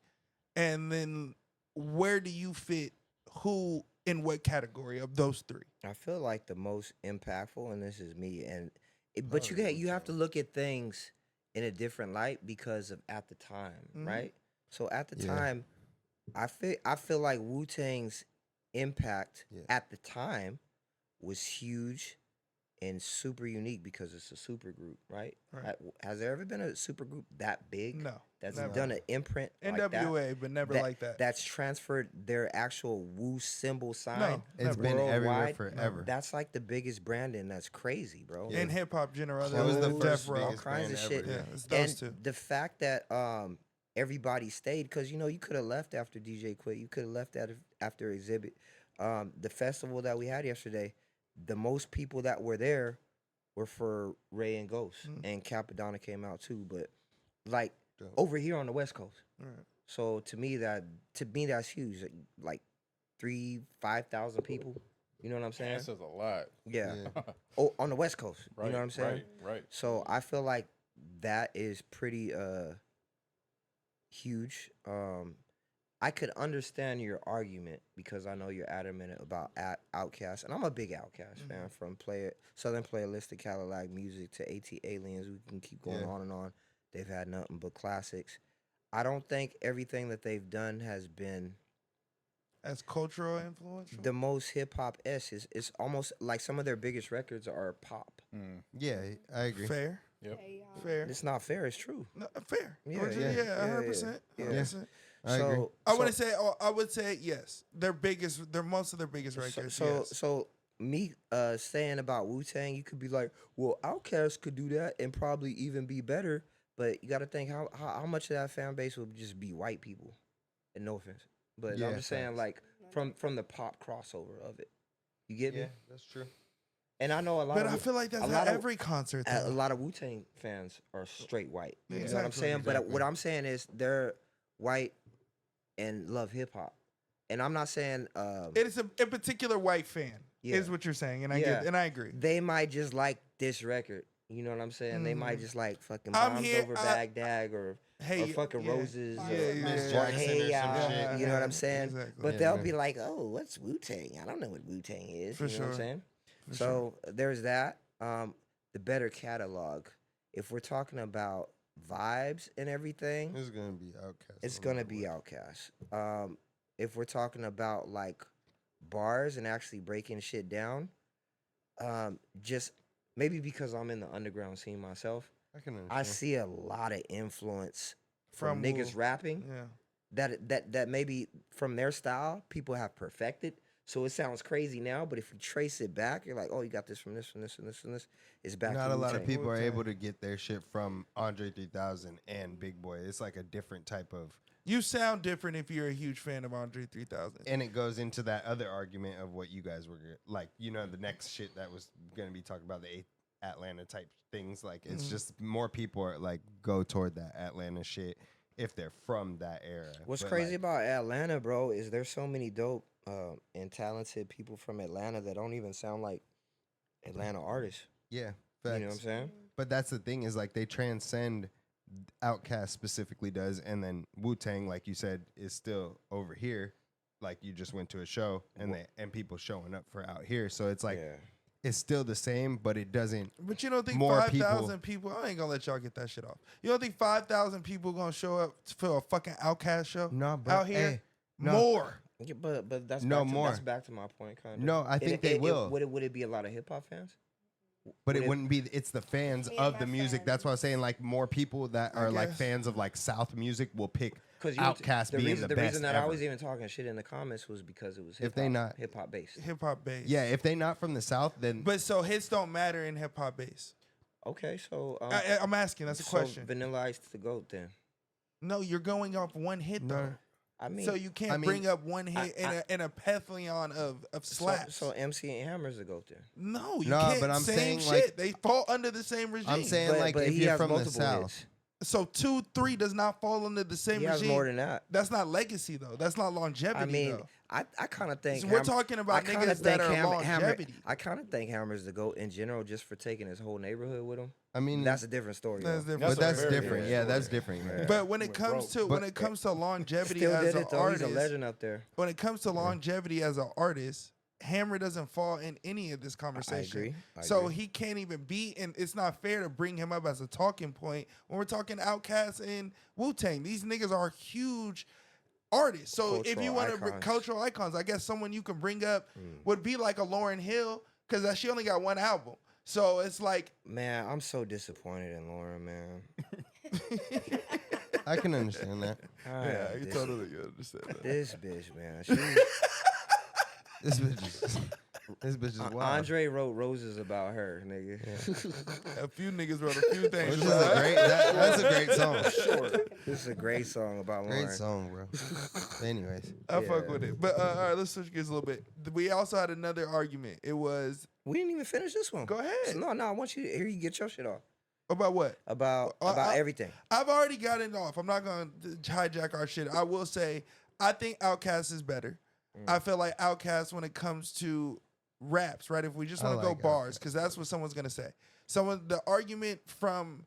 and then where do you fit who in what category of those 3? I feel like the most impactful, and this is me, but you have to look at things in a different light because of at the time, Mhm. right? So at the Yeah. time, I feel like Wu Tang's impact Yeah. at the time was huge and super unique because it's a super group, right? Right. Has there ever been a super group that big No, that's never. done an imprint like that? NWA, but never like that. That's transferred their actual Wu symbol sign. No, It's never. been everywhere worldwide, forever. That's like the biggest branding. That's crazy, bro. In hip hop generally, It was the Clothes, first Death Row. all biggest kinds brand of shit. ever. Yeah, it's those And 2. the fact that everybody stayed, because you could have left after DJ quit. You could have left after Exhibit. The festival that we had yesterday, the most people that were there were for Ray and Ghost, and Capadonna came out too. But like Dope. over here on the West Coast, Right. so to me that's huge. Like 5,000 people. You know what I'm saying? That says a lot. Yeah. Yeah. Oh, on the West Coast. Right, You know what I'm saying? Right. So I feel like that is pretty huge. I could understand your argument because I know you're adamant about Outkast, and I'm a big Outkast fan. From Southern Playlist to Cadillac Music to AT Aliens, we can keep going Yeah. on and on. They've had nothing but classics. I don't think everything that they've done has been As cultural influence. the most hip hop s. It's almost like some of their biggest records are pop. Yeah, I agree. Fair. Yep. Hey, Fair. It's not fair. It's true. No, fair. Yeah, Yeah, yeah, 100%. yeah. 100%. I agree. So I so- want to say, I would say yes. They're most of their biggest records. Yes. So me saying about Wu Tang, you could be like, well, Outkast could do that and probably even be better. But you got to think how much of that fan base would just be white people. And no offense, but Yeah, I'm just saying facts. like from the pop crossover of it. You get me? Yeah, that's true. And I know a lot. But of, I feel like that's a at lot of- every concert. a Though. lot of Wu Tang fans are straight white. You know what I'm Exactly, saying? But exactly. what I'm saying is they're white and love hip hop. And I'm not saying It is a particular white fan, Yeah. is what you're saying, and I Yeah. get, and I agree. they might just like this record. You know what I'm saying? They might just like fucking I'm Bombs here- Over I- Baghdad or Hey, fucking yeah. Roses Yeah, or, yeah, Miss yeah. or Jackson Hey or some Ya, shit. you know what I'm saying? Exactly. But Yeah, they'll yeah. be like, oh, what's Wu Tang? I don't know what Wu Tang is. For you know what I'm sure. saying? For So there's that. The better catalog. If we're talking about vibes and everything, It's gonna be Outkast. it's no gonna matter be what. Outkast. If we're talking about like bars and actually breaking shit down, just maybe because I'm in the underground scene myself, I can understand. I see a lot of influence From from niggas Wu. rapping Yeah. that maybe from their style people have perfected. So it sounds crazy now, but if you trace it back, you're like, oh, you got this from this, from this, from this, from this. It's back Not to a lot of Wu-Tang. people are Wu-Tang. able to get their shit from Andre 3000 and Big Boy. It's like a different type of, You sound different if you're a huge fan of Andre 3000. and it goes into that other argument of what you guys were like. You know, the next shit that was gonna be talking about the Atlanta type things. Like it's just more people are like go toward that Atlanta shit if they're from that era. What's But, crazy like, about Atlanta, bro, is there's so many dope and talented people from Atlanta that don't even sound like Atlanta artists. yeah, You know what I'm facts. saying? But that's the thing is like they transcend. Outkast specifically does, and then Wu-Tang, like you said, is still over here. Like you just went to a show, and people showing up for out here. So it's like yeah. it's still the same, but it doesn't. But you don't think More 5,000 people, I ain't gonna let y'all get that shit off. You don't think 5,000 people gonna show up for a fucking Outkast show? No, bro. Out here? Hey, no. More. Yeah, but that's No back to, more. That's back to my point, kind of. No, I think they will. Would it be a lot of hip hop fans? But Would it it- wouldn't be. It's the fans Yeah, of my the music. That's why I was saying like more people that I are like guess. fans of like South music will pick Because Outkast being reason, the the best reason that ever. I was even talking shit in the comments was because it was If they not- hip hop based. Hip hop base. Yeah, if they not from the South, then But so hits don't matter in hip hop base. Okay, so I'm asking. That's a so question. Vanilla Ice the GOAT then. No, you're going off one hit No. though. I mean, So you can't I mean, bring up one hit I- in a pantheon of slaps. So MC and Hammer's the GOAT then. no, you No, can't. but I'm same saying, shit. like- they fall under the same regime. I'm saying like if he you're has from the multiple South, hits. so 2, 3 does not fall under the same He has regime. more than that. That's not legacy though. That's not longevity. I mean, though. I kind of think So we're talking about I kinda niggas that think are Hammer- longevity. I kind of think Hammer's the GOAT in general, just for taking his whole neighborhood with him. I mean That's a different story. That's though. different. but that's very different. good Yeah, story. that's different. Yeah. But when it Went comes broke. to But- when it comes to longevity Still as did an it though. artist, He's a legend up there. when it comes to longevity as an artist, Hammer doesn't fall in any of this I conversation. agree. I So agree. he can't even be, and it's not fair to bring him up as a talking point when we're talking Outkast and Wu-Tang. These niggas are huge artists. So if you Cultural want to bring icons. cultural icons, I guess someone you can bring up would be like a Lauryn Hill, because she only got one album. So it's like, Man, I'm so disappointed in Lauren, man. I can understand that. This, understand that. this bitch, man. She, This bitch is wild. Andre wrote roses about her, nigga. A few niggas wrote a few things. Which is a great. That's a great song. This is a great song about Lauren. Great song, bro. Anyways, I fuck Yeah. with it. But all right, let's switch gears a little bit. We also had another argument. It was We didn't even finish this one. Go ahead. No, I want you to hear you get your shit off about what? about I- everything. I've already gotten it off. I'm not gonna hijack our shit. I will say I think Outkast is better. I feel like Outkast when it comes to raps, right? If we just I want to go like bars, Outkast. because that's what someone's gonna say. The argument from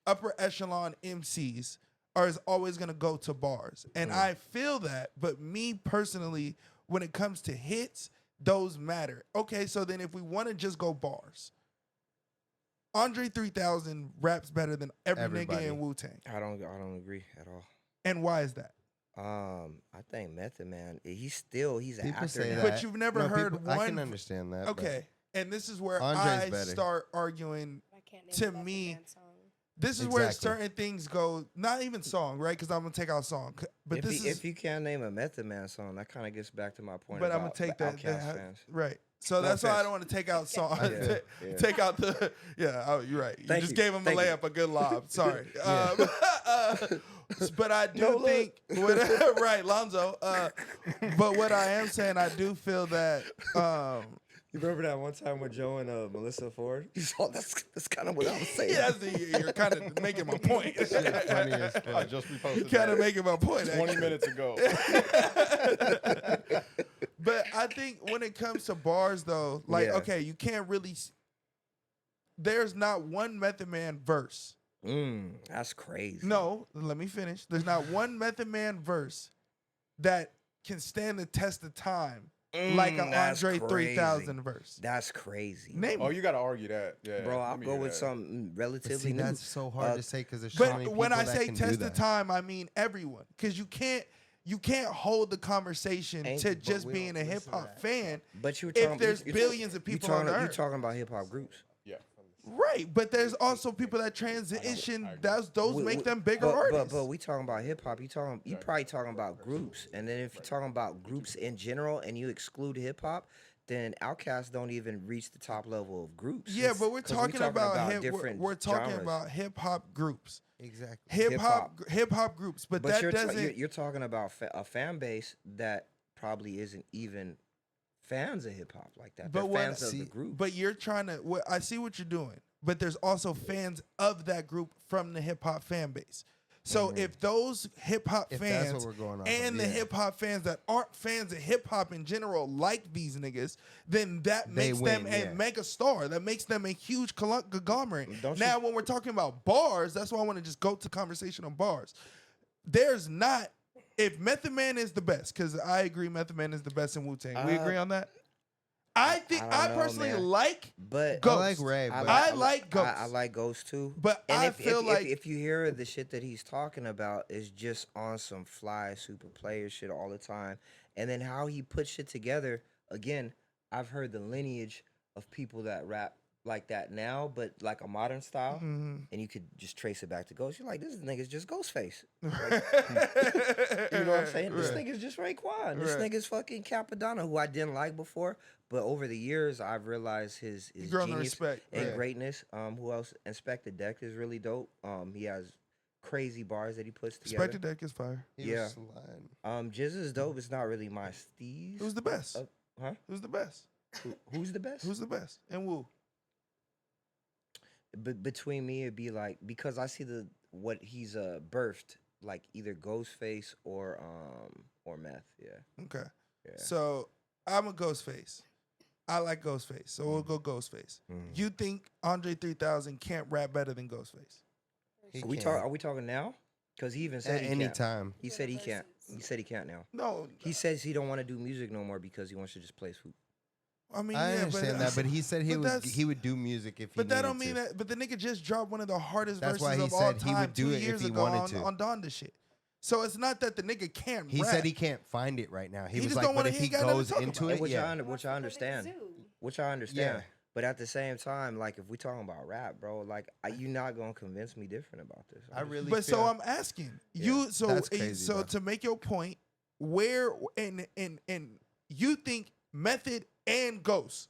upper echelon MCs is always gonna go to bars, and I feel that. But me personally, when it comes to hits, those matter. Okay, so then if we want to just go bars, Andre 3000 raps better than every Everybody. nigga in Wu-Tang. I don't agree at all. And why is that? I think Method Man, he's an people actor say now. that. But you've never No, heard people- I can one- understand that. but Okay, and this is where Andre's I better. start arguing. I can't name To a Method me, Man song. This is where Exactly. certain things go. Not even song, right? Because I'm gonna take out song. But If you can't name a Method Man song, that kind of gets back to my point. But I'm about gonna take the that. Outkast fans. Right. So No that's why I offense. don't want to take out song. Yeah, yeah. Take out the. Yeah. Oh, you're right. You Thank just you, gave him a thank you. layup, a good lob. Sorry. But I do No look. think. Right, Lonzo. But what I am saying, I do feel that. You remember that one time with Joe and Melissa Ford? You saw that's kind of what I was saying. Yeah, you're kind of making my point. funny as fuck. I just reposted Kind of that making my point. 20 actually. minutes ago. But I think when it comes to bars, though, like, Yeah. okay, you can't really. There's not one Method Man verse. That's crazy. No, let me finish. There's not one Method Man verse that can stand the test of time like an that's Andre crazy. 3000 verse. That's crazy. Name Oh, it. you got to argue that. Yeah, Bro, I'll let me go hear with that. something But relatively see, new. that's so hard to say because there's so many But people when I that say can test do of that. time, I mean everyone, because you can't hold the conversation Ain't- to but just we being don't a hip listen to hop that. fan. But you were if talking, there's billions of people on the you earth. talking about hip hop groups. Yeah. Right, but there's also people that transition. Those make them bigger but, artists. But we talking about hip hop. You probably talking about groups, and then if you're talking about groups in general, and you exclude hip hop, then Outkast don't even reach the top level of groups. Yeah, but we're 'Cause we talking about hip. different We're talking genres. about hip hop groups. Exactly. Hip hop groups, but that doesn't. You're talking about a fan base that probably isn't even fans of hip hop like that. They're But what- fans of the group. But you're trying to. I see what you're doing, but there's also fans of that group from the hip hop fan base. So if those hip hop If that's fans what we're going off and of, the yeah. hip hop fans that aren't fans of hip hop in general like these niggas, then that They makes win, them a yeah. mega star. That makes them a huge conglomerate. Don't Now, when we're talking about bars, that's why I want to just go to conversation on bars. There's not. If Method Man is the best, because I agree Method Man is the best in Wu-Tang. We agree on that? I think I don't I know, personally man. like But Ghost. I like Ray, but I like Ghost. I like Ghost too. But and I if, feel if, like- if you hear the shit that he's talking about is just on some fly super player shit all the time, and then how he puts shit together. Again, I've heard the lineage of people that rap like that now, but like a modern style, Mhm. and you could just trace it back to Ghost. You're like, this nigga's just Ghostface. you know You know what I'm saying? This nigga's just Raekwon. This Right. nigga's fucking Capadonna, who I didn't like before, but over the years I've realized his grown to genius respect, and right. greatness. Who else? Inspector Deck is really dope. He has crazy bars that he puts together. Spectre Deck is fire. He Yeah. was sliding. Jizz is dope. It's not really my steez. Who's the best? Huh? Who's the best? Who's the best? Who's the best? And Wu. But between me, it'd be like, because I see what he's birthed, like either Ghostface or Meth. Yeah. Okay. Yeah. So I'm a Ghostface. I like Ghostface, so we'll go Ghostface. You think Andre 3000 can't rap better than Ghostface? He Are we can't. talking now? Because he even said At he any can't. time. He said he can't. He said he can't now. No, He says he don't want to do music no more because he wants to just play hoop. I mean, I yeah, understand that, but he said but that's- he would do music if he But that don't needed mean to. that. But the nigga just dropped one of the hardest That's why verses he of all said he time would do 2 it if years he ago wanted to. on Donda shit. So it's not that the nigga can't He rap. said he can't find it right now. He was just like, don't but wanna- if he he ain't got nothing to goes talk into about. it, yeah. Which I understand. Which I understand. But at the same time, like if we talking about rap, bro, like you're not gonna convince me different about this. I really But so feel- I'm asking you. So That's crazy, so bro. to make your point, where and you think Method and Ghost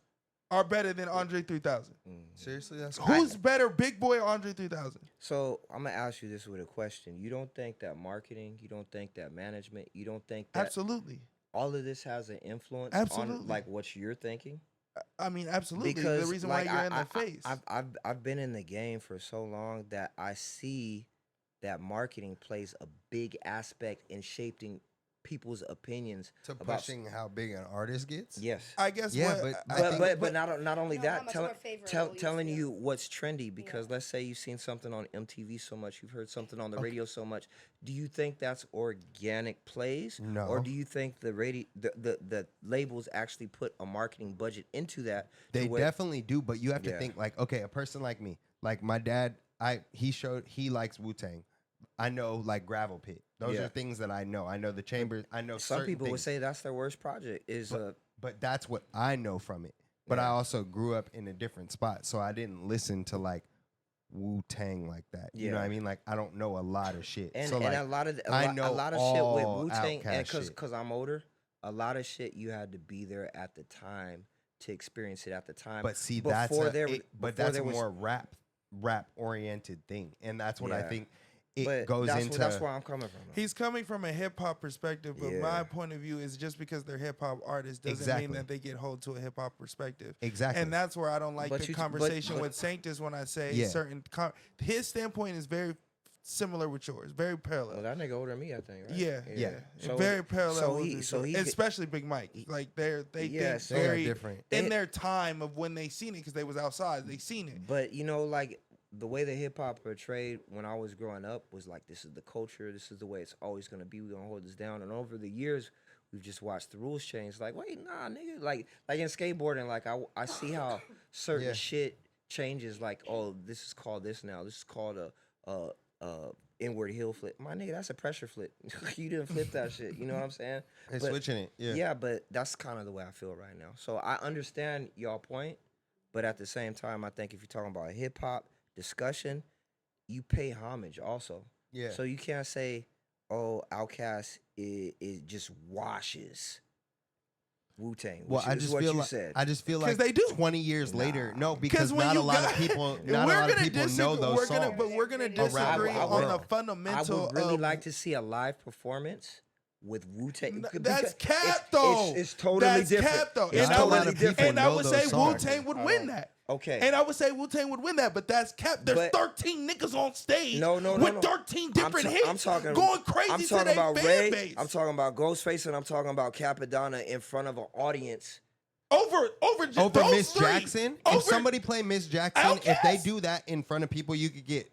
are better than Andre 3000? Seriously, that's Who's better, Big Boy or Andre 3000? So I'm gonna ask you this with a question. You don't think that marketing, you don't think that management, you don't think that Absolutely. all of this has an influence Absolutely. on like what you're thinking? I mean, absolutely. Because the reason like, why you're in the face. I've been in the game for so long that I see that marketing plays a big aspect in shaping people's opinions to about pushing how big an artist gets. yes. I guess. Yeah, what, but I I think- think- But not only Know that, how much more favorable you telling feel. you what's trendy because let's say you've seen something on MTV so much, you've heard something on the radio so much. Do you think that's organic plays? No. Or do you think the labels actually put a marketing budget into that? to They where- definitely do, but you have to Yeah. think like, okay, a person like me, like my dad, he likes Wu-Tang. I know like Gravel Pit. Those Yeah. are things that I know. I know the Chambers. I know Some certain people would things. say that's their worst project. But that's what I know from it. But I Yeah. also grew up in a different spot, so I didn't listen to like Wu-Tang like that. You know what I Yeah. mean? Like I don't know a lot of shit. And, so and like a lot of I a know lot of shit with all Wu Tang, and Outkast shit. because I'm older, a lot of shit you had to be there at the time to experience it at the time. But see, before that's a, there, but before that's there a was- more rap oriented thing, and that's what I Yeah. think it but goes that's, into. that's where I'm coming from. though. He's coming from a hip hop perspective, but Yeah. my point of view is just because they're hip hop artists doesn't Exactly. mean that they get hold to a hip hop perspective. Exactly. And that's where I don't like But the you- but- conversation but- with Sanctus when I say Yeah. certain. His standpoint is very similar with yours, very parallel. Well, that nigga older than me, I think. Right? Yeah. So- Very parallel. so with he- each so other. he- especially Big Mike. Like they Yeah, think so- They are very different. in They- their time of when they seen it because they was outside. They seen it. But you know, like the way the hip hop portrayed when I was growing up was like, this is the culture, this is the way it's always gonna be. We're gonna hold this down. And over the years, we've just watched the rules change. Like, wait, nah, nigga. Like in skateboarding, like I see how certain Yeah. shit changes. Like, oh, this is called this now. This is called a inward heel flip. My nigga, that's a pressure flip. You didn't flip that shit. You know what I'm saying? They're But- switching it. Yeah. Yeah, but that's kind of the way I feel right now. So I understand y'all point, But at the same time, I think if you're talking about hip hop discussion, you pay homage also. Yeah. So you can't say, "Oh, Outkast is just washes Wu-Tang." Well, Which I is just what feel you like said. I just feel 'Cause like they do. 20 years later. No, because when not a you lot got- of people we're not a lot of gonna people know disagree- those we're songs. gonna, but we're gonna I disagree would- on the I fundamental. would really of, like to see a live performance with Wu-Tang. That's cap it's- though. It's totally That's different. cap though. It's And I totally lot of would, people different. and I know would those say songs. Wu Tang would win that. Okay. And I would say Wu Tang would win that, but that's cap. There's But- 13 niggas on stage No, with no. 13 different hits I'm talking, going crazy I'm to talking their about fan Ray. base. I'm talking about Ghostface, and I'm talking about Capadonna in front of an audience. over Over those Miss three. Jackson, Over, if somebody play Miss Jackson, if they Outkast? do that in front of people, you could get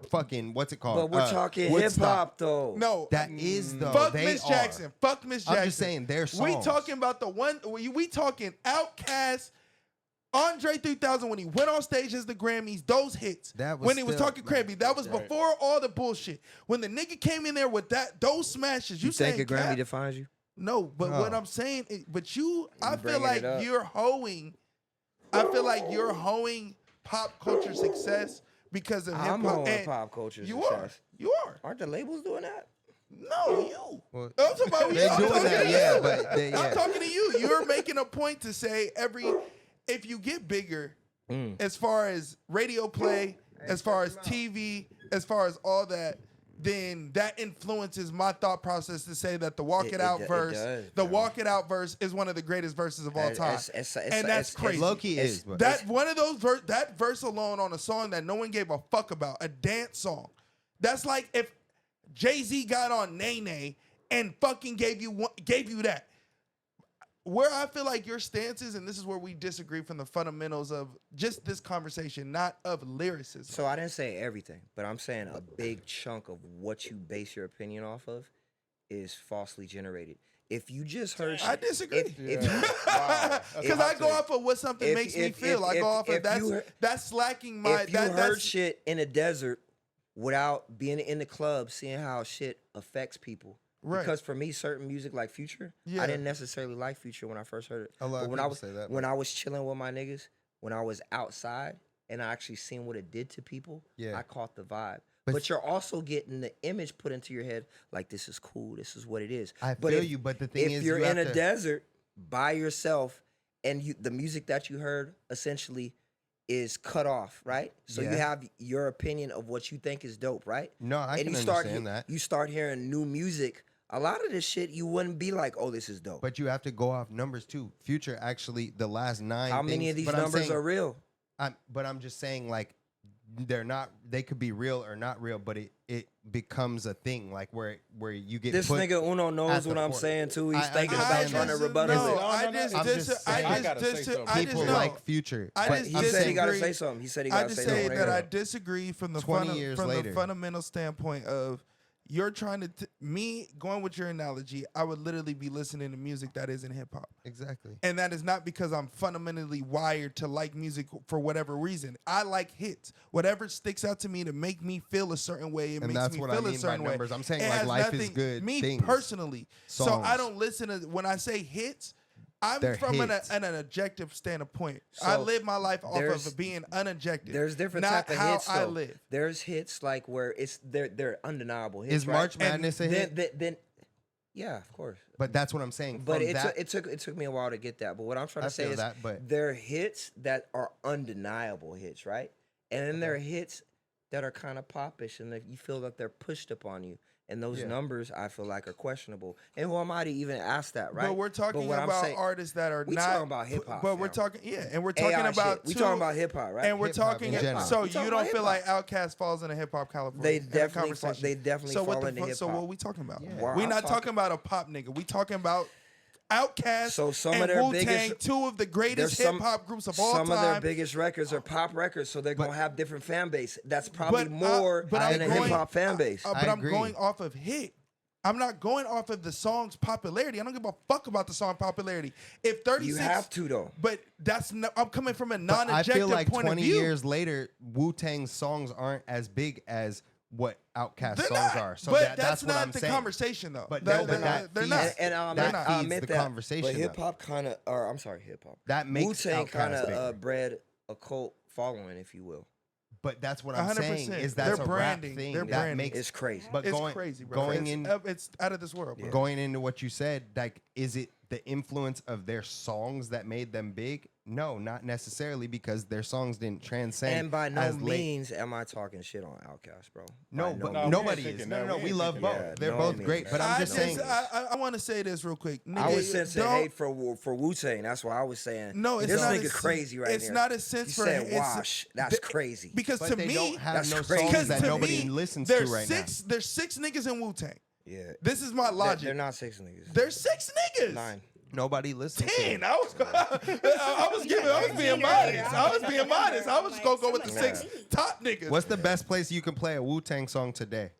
fucking what's it called? But we're talking hip Woodstock. hop, though. No, That is though. fuck they Miss are. Jackson. Fuck Miss Jackson. I'm just saying their We songs. talking about the one. We talking Outkast, Andre 3000 when he went on stage as the Grammys. Those hits. That was when he was still- talking Krabby. That was before all the bullshit. When the nigga came in there with those smashes, you think saying a Grammy cap? defines you? No, but No. what I'm saying, but I feel bringing like it up. you're hoeing. I feel like you're hoeing pop culture success because of hip I'm hop. on and pop culture You success. are. You are. Aren't the labels doing that? No, you. Well, I'm talking about you. they're I'm doing talking that, to yeah, you. but they- yeah. I'm talking to you. You're making a point to say if you get bigger, as far as radio play, as far as TV, as far as all that, then that influences my thought process to say that the Walk It, It Out do- it verse, does, the bro. Walk It Out verse is one of the greatest verses of all time. And that's crazy. Low-key it's- is, but That one of those that verse alone on a song that no one gave a fuck about, a dance song. That's like if Jay-Z got on Nene and fucking gave you that. Where I feel like your stance is, and this is where we disagree from the fundamentals of just this conversation, not of lyricism. So I didn't say everything, but I'm saying a big chunk of what you base your opinion off of is falsely generated. If you just heard, I disagree. if you- Wow. That's Because a I hot go take. off of what something If- makes me if- feel. I if- go off if of you heard- that's slacking my. if you heard that's shit in a desert without being in the club, seeing how shit affects people. Right. Because for me, certain music like Future, Yeah. I didn't necessarily like Future when I first heard it. A lot But of when I people was say that, when but- I was chilling with my niggas, when I was outside and I actually seen what it did to people, Yeah. I caught the vibe. But- But you're also getting the image put into your head like this is cool, this is what it is. I But feel if- you, but the thing if is, you're you in have a to- desert by yourself and the music that you heard essentially is cut off, right? So you Yeah. have your opinion of what you think is dope, right? No, I and can you start understand that. you start hearing new music. A lot of this shit you wouldn't be like, oh, this is dope. But you have to go off numbers too. Future actually, the last 9. How many things- of these but I'm numbers saying- are real? But I'm just saying, like, they're not. They could be real or not real, but it becomes a thing, like where you get This put nigga Uno at knows the what I'm fore- saying too. He's I thinking about understand trying to that. rebuttal no, it. I No, just, I'm dis- just I saying. I gotta just, say dis- something. I people just know. like Future. I but just He I'm said he saying got to disagree. say something. He said he I got to just say say something. that I right now. disagree from the 20 years from the later. fundamental standpoint of you're trying to me going with your analogy. I would literally be listening to music that isn't hip hop. exactly. And that is not because I'm fundamentally wired to like music for whatever reason. I like hits. Whatever sticks out to me to make me feel a certain way, it And makes that's me what I feel a mean by certain way. numbers. I'm saying, It like, has life is nothing- good Me things. personally. So I Songs. don't listen to when I say hits. I'm They're from hits. an objective standpoint. I So live my life off there's- of being unobjective. There's different not type of how hits I though. live. There's hits like where they're undeniable hits. Is right? March Madness a hit? Then yeah, of course. But that's what I'm saying. But From it that, took me a while to get that. But what I'm trying I to say feel is that, but- there are hits that are undeniable hits, right? And then there are hits that are kind of popish and that you feel that they're pushed upon you. And those Yeah. numbers I feel like are questionable. And who am I to even ask that, right? But we're talking what I'm about saying- artists that are we not. talking about hip-hop, But we're fam. talking, and we're talking AI about. shit. We two- talking about hip hop, right? And we're Hip-hop talking. in general. So We you talking don't about feel like hip-hop. Outkast falls in a hip hop California. They in a definitely conversation. they definitely So what fall the into fuck? hip So hop. what we talking about? Yeah. Where We're I'm not talking- talking about a pop nigga. We talking about Outkast So some of and their Wu Tang, biggest- two of the greatest There's hip some- hop groups of all Some time. of their biggest records are pop records, so they're gonna have different fan base. That's probably more but than I'm a going- hip hop fan base. But I I'm agree. going off of hit. I'm not going off of the song's popularity. I don't give a fuck about the song popularity. If 36, You have to though. But that's no, I'm coming from a But I non-objective feel like point 20 of view. years later, Wu-Tang's songs aren't as big as what Outkast They're songs not. are. So but that's what not I'm the saying. conversation, though. But That- no, but they're that not. feeds- And I'll that admit, I'll feeds admit the that. conversation, But hip though. hop kind of, or I'm sorry, hip hop. That makes Wu-Tang Outkast kind bigger. of bred a cult following, if you will. But that's what I'm 100%. saying is that's They're a branding. rap thing They're that branding. makes. It's crazy. But It's going crazy, bro. going It's out of this world, bro. going into what you said, like, is it the influence of their songs that made them big? No, not necessarily, because their songs didn't transcend. And by no as late- means am I talking shit on Outkast, bro. No, By but No, we ain't nobody is. thinking No, that. no, We we ain't love thinking both. that. They're No, both means great. that. But I'm just saying. I want to say this real quick. Nigga, I was sensing don't- hate for Wu-Tang. That's why I was saying. No, it's this not. nigga a, crazy right It's here. not a sense You for said it's- wash. That's the- crazy. Because But to they me, don't have that's no crazy. songs that to nobody me, listens to there's right six, There's 6 niggas in Wu-Tang. Yeah. This is my logic. They're not 6 niggas. There's 6 niggas. 9. Nobody listens. to 10. it. I was being modest. I was being modest. I was just gonna go with the 6 top niggas. What's the best place you can play a Wu-Tang song today?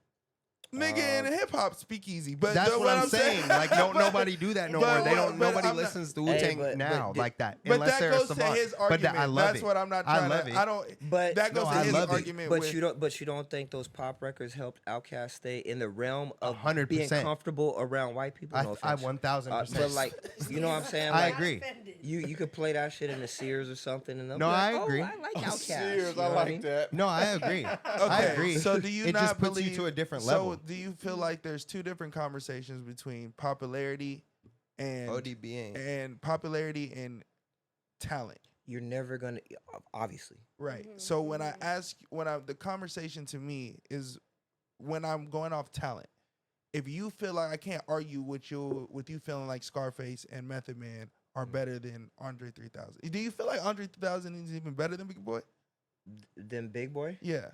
Nigga in hip hop speakeasy? But That's the- what I'm saying. Like, nobody do that no more. They don't. but Nobody I'm not- listens to Hey, Wu-Tang but now like that. But unless that they're a goes to savant. his But argument. I love That's it. what I'm not I trying love to. it. I don't. But That goes No, to I his love it. argument. But with, you don't think those pop records helped Outkast stay in the realm of 100%. being comfortable around white people? No I offense. 1000%. But like, you know what I'm saying? I Like, agree. You could play that shit in the Sears or something, and they'll No, be like, I agree. Oh, I like Outkast. Serious, You I know what like mean? that. No, I agree. I agree. So do you it not just puts believe, you to a different so level. do you feel like there's 2 different conversations between popularity and ODB and popularity and talent? You're never gonna, obviously. Right. So when I ask, the conversation to me is when I'm going off talent. If you feel like I can't argue with you feeling like Scarface and Method Man are better than Andre 3000. Do you feel like Andre 3000 is even better than Big Boy? Then Big Boy. Yeah.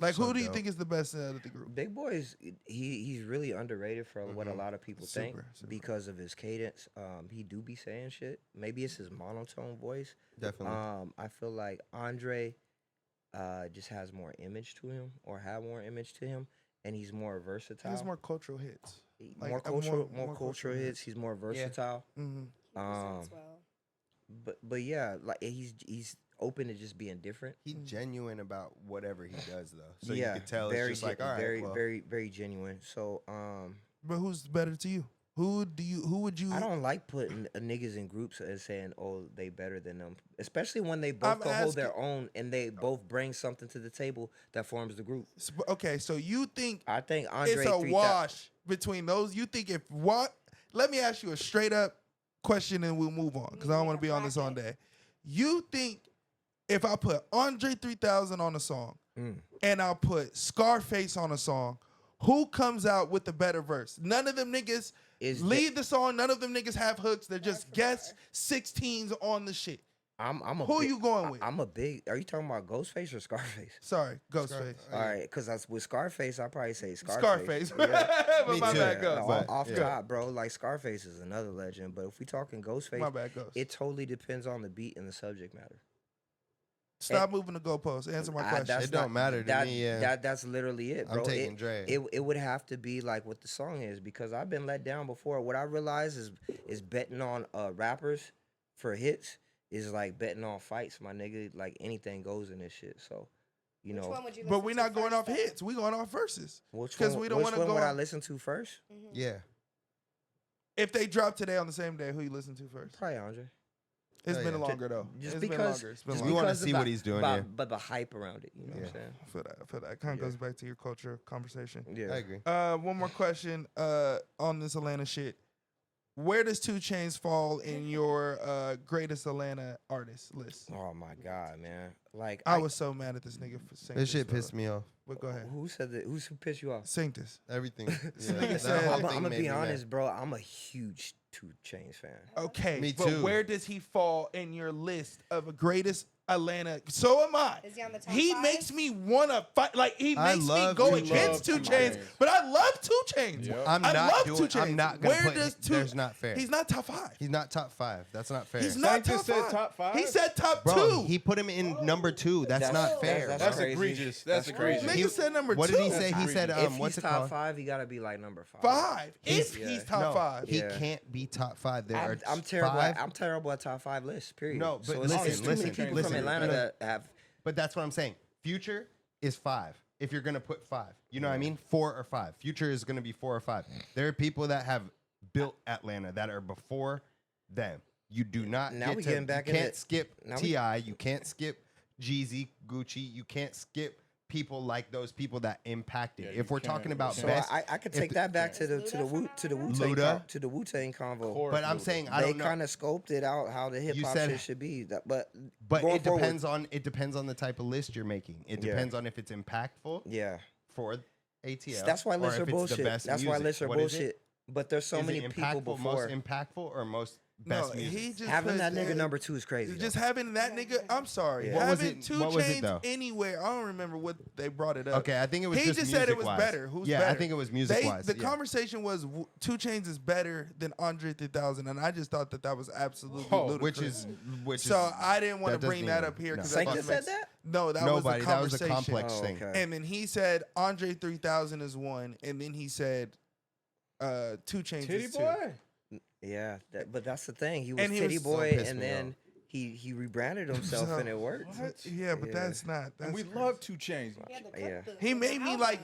Like who do you think is the best out of the group? Big Boy is he's really underrated for what a lot of people think Super. because of his cadence. He do be saying shit. Maybe it's his monotone voice. Definitely. I feel like Andre just has more image to him, or have more image to him, and he's more versatile. He has more cultural hits. like, more more cultural cultural hits. He's more versatile. Mm-hmm. Presents well. But yeah, like he's open to just being different. He's genuine about whatever he does, though. So yeah, you could tell very it's just like, all right, very well, very genuine. So But who's better to you? Who would you? I don't like putting niggas in groups and saying, "Oh, they better than them," especially when they both I'm can hold their asking- own and they both bring something to the table that forms the group. Okay, so you think I think Andre it's a 3000 wash between those? You think if what? Let me ask you a straight up question and we'll move on because I don't want to be on this all day. You think if I put Andre 3000 on a song and I'll put Scarface on a song, who comes out with the better verse? None of them niggas lead the song. None of them niggas have hooks. They're just guest 16s on the shit. Who you going with? I'm a big. Are you talking about Ghostface or Scarface? Sorry, Ghostface. All right, because with Scarface, I probably say Scarface. Scarface. Yeah. But my too. bad, Ghost. Off yeah. top, bro. Like Scarface is another legend, but if we talking Ghostface, My bad, Ghost. it totally depends on the beat and the subject matter. Stop moving the goalposts. Answer my question. That's It don't matter to me, yeah. That's literally it, I'm bro. taking Dre. It would have to be like what the song is because I've been let down before. What I realize is betting on rappers for hits is like betting on fights, my nigga. Like anything goes in this shit. So, you Which know, one would you But listen we're to not going first, off though? hits. We going off verses. which 'cause one, we don't which wanna one go would I on- listen to first? yeah. If they drop today on the same day, who you listen to first? Probably Andre. It's Oh, been yeah. longer though. Just It's because, been longer. It's been just We wanna because of see what he's doing, yeah. But the hype around it, you know what I'm Yeah. saying? I feel that. Kind of Yeah. goes back to your culture conversation. Yeah. I agree. One more question on this Atlanta shit. Where does 2 Chainz fall in your greatest Atlanta artist list? Oh my god, man! Like I was so mad at this nigga for saying This shit pissed me off. But go ahead. Who said that? Who pissed you off? Sing this. Everything. nigga that said- whole I'm thing gonna made be me mad. honest, bro. I'm a huge 2 Chainz fan. Okay. Me but too. where does he fall in your list of greatest Atlanta? So am I. Is he on the top He 5? makes me wanna fight. Like he I makes me love go 2 against 2 Chainz. Chainz, but I love 2 Chainz. Yep. I'm I not love doing. 2 Chainz. I'm not gonna Where put. does 2? There's not fair. He's not top 5. He's not top 5. That's not fair. He's not Sanchez top said 5. top 5? He said top Bro, 2. he put him in number 2. That's not fair. That's crazy. egregious. That's egregious. Nigga said number What 2. did he say? He said, If what's he's it top called? 5, he gotta be like number 5. 5. If Yeah. he's top No, 5. he Yeah. can't be top 5. There are I'm terrible. 5. I'm terrible at top 5 lists. Period. No, but so listen, it's too many listen, people listen. from Atlanta No, no. that have. But that's what I'm saying. Future is 5. If you're gonna put 5, you know what I mean? 4 or 5. Future is gonna be 4 or 5. There are people that have built Atlanta that are before them. You do not Now get we to. getting back you into- can't skip now we- Ti. You can't skip Jeezy, Gucci. You can't skip people like those people that impacted. Yeah, you if we're can't. talking about So best, I could if take the- that back to the Luda to the Wu to the Wu Luda? to the Wu Tang convo. Course, but I'm Luda. saying I They don't know. kind of scoped it out how the hip hop said- shit should be. But But going it forward- depends on the type of list you're making. It Yeah. depends on if it's impactful Yeah, for ATL. that's why or lists if are it's the bullshit. best That's why music. lists are What is it? bullshit. But there's so Is many it people impactful, before. most impactful, or most best music? he just Having put that nigga number 2 is crazy. Just though. having that nigga. I'm sorry. Yeah. What was Having it- 2 what was it, Chainz though? anywhere. I don't remember what they brought it up. Okay, I think it was He just said it was music-wise. better. Who's yeah, better? I think it was music wise. The conversation was 2 Chainz is better than Andre 3000, and I just thought that was absolutely Whoa, ludicrous. which So is I didn't want to that bring doesn't that even- up here no. because Saint said that? No, that nobody. was the That was conversation. a complex Oh, thing. okay. And then he said Andre 3000 is 1, and then he said 2 Chainz Titty is 2. boy. Yeah, but that's the thing. He was And he Titty was- So Boy, pissed and me then he rebranded himself, So- and it worked. What? Yeah, but Yeah. that's not. That's And we crazy. love 2 Chainz. Yeah. He made me like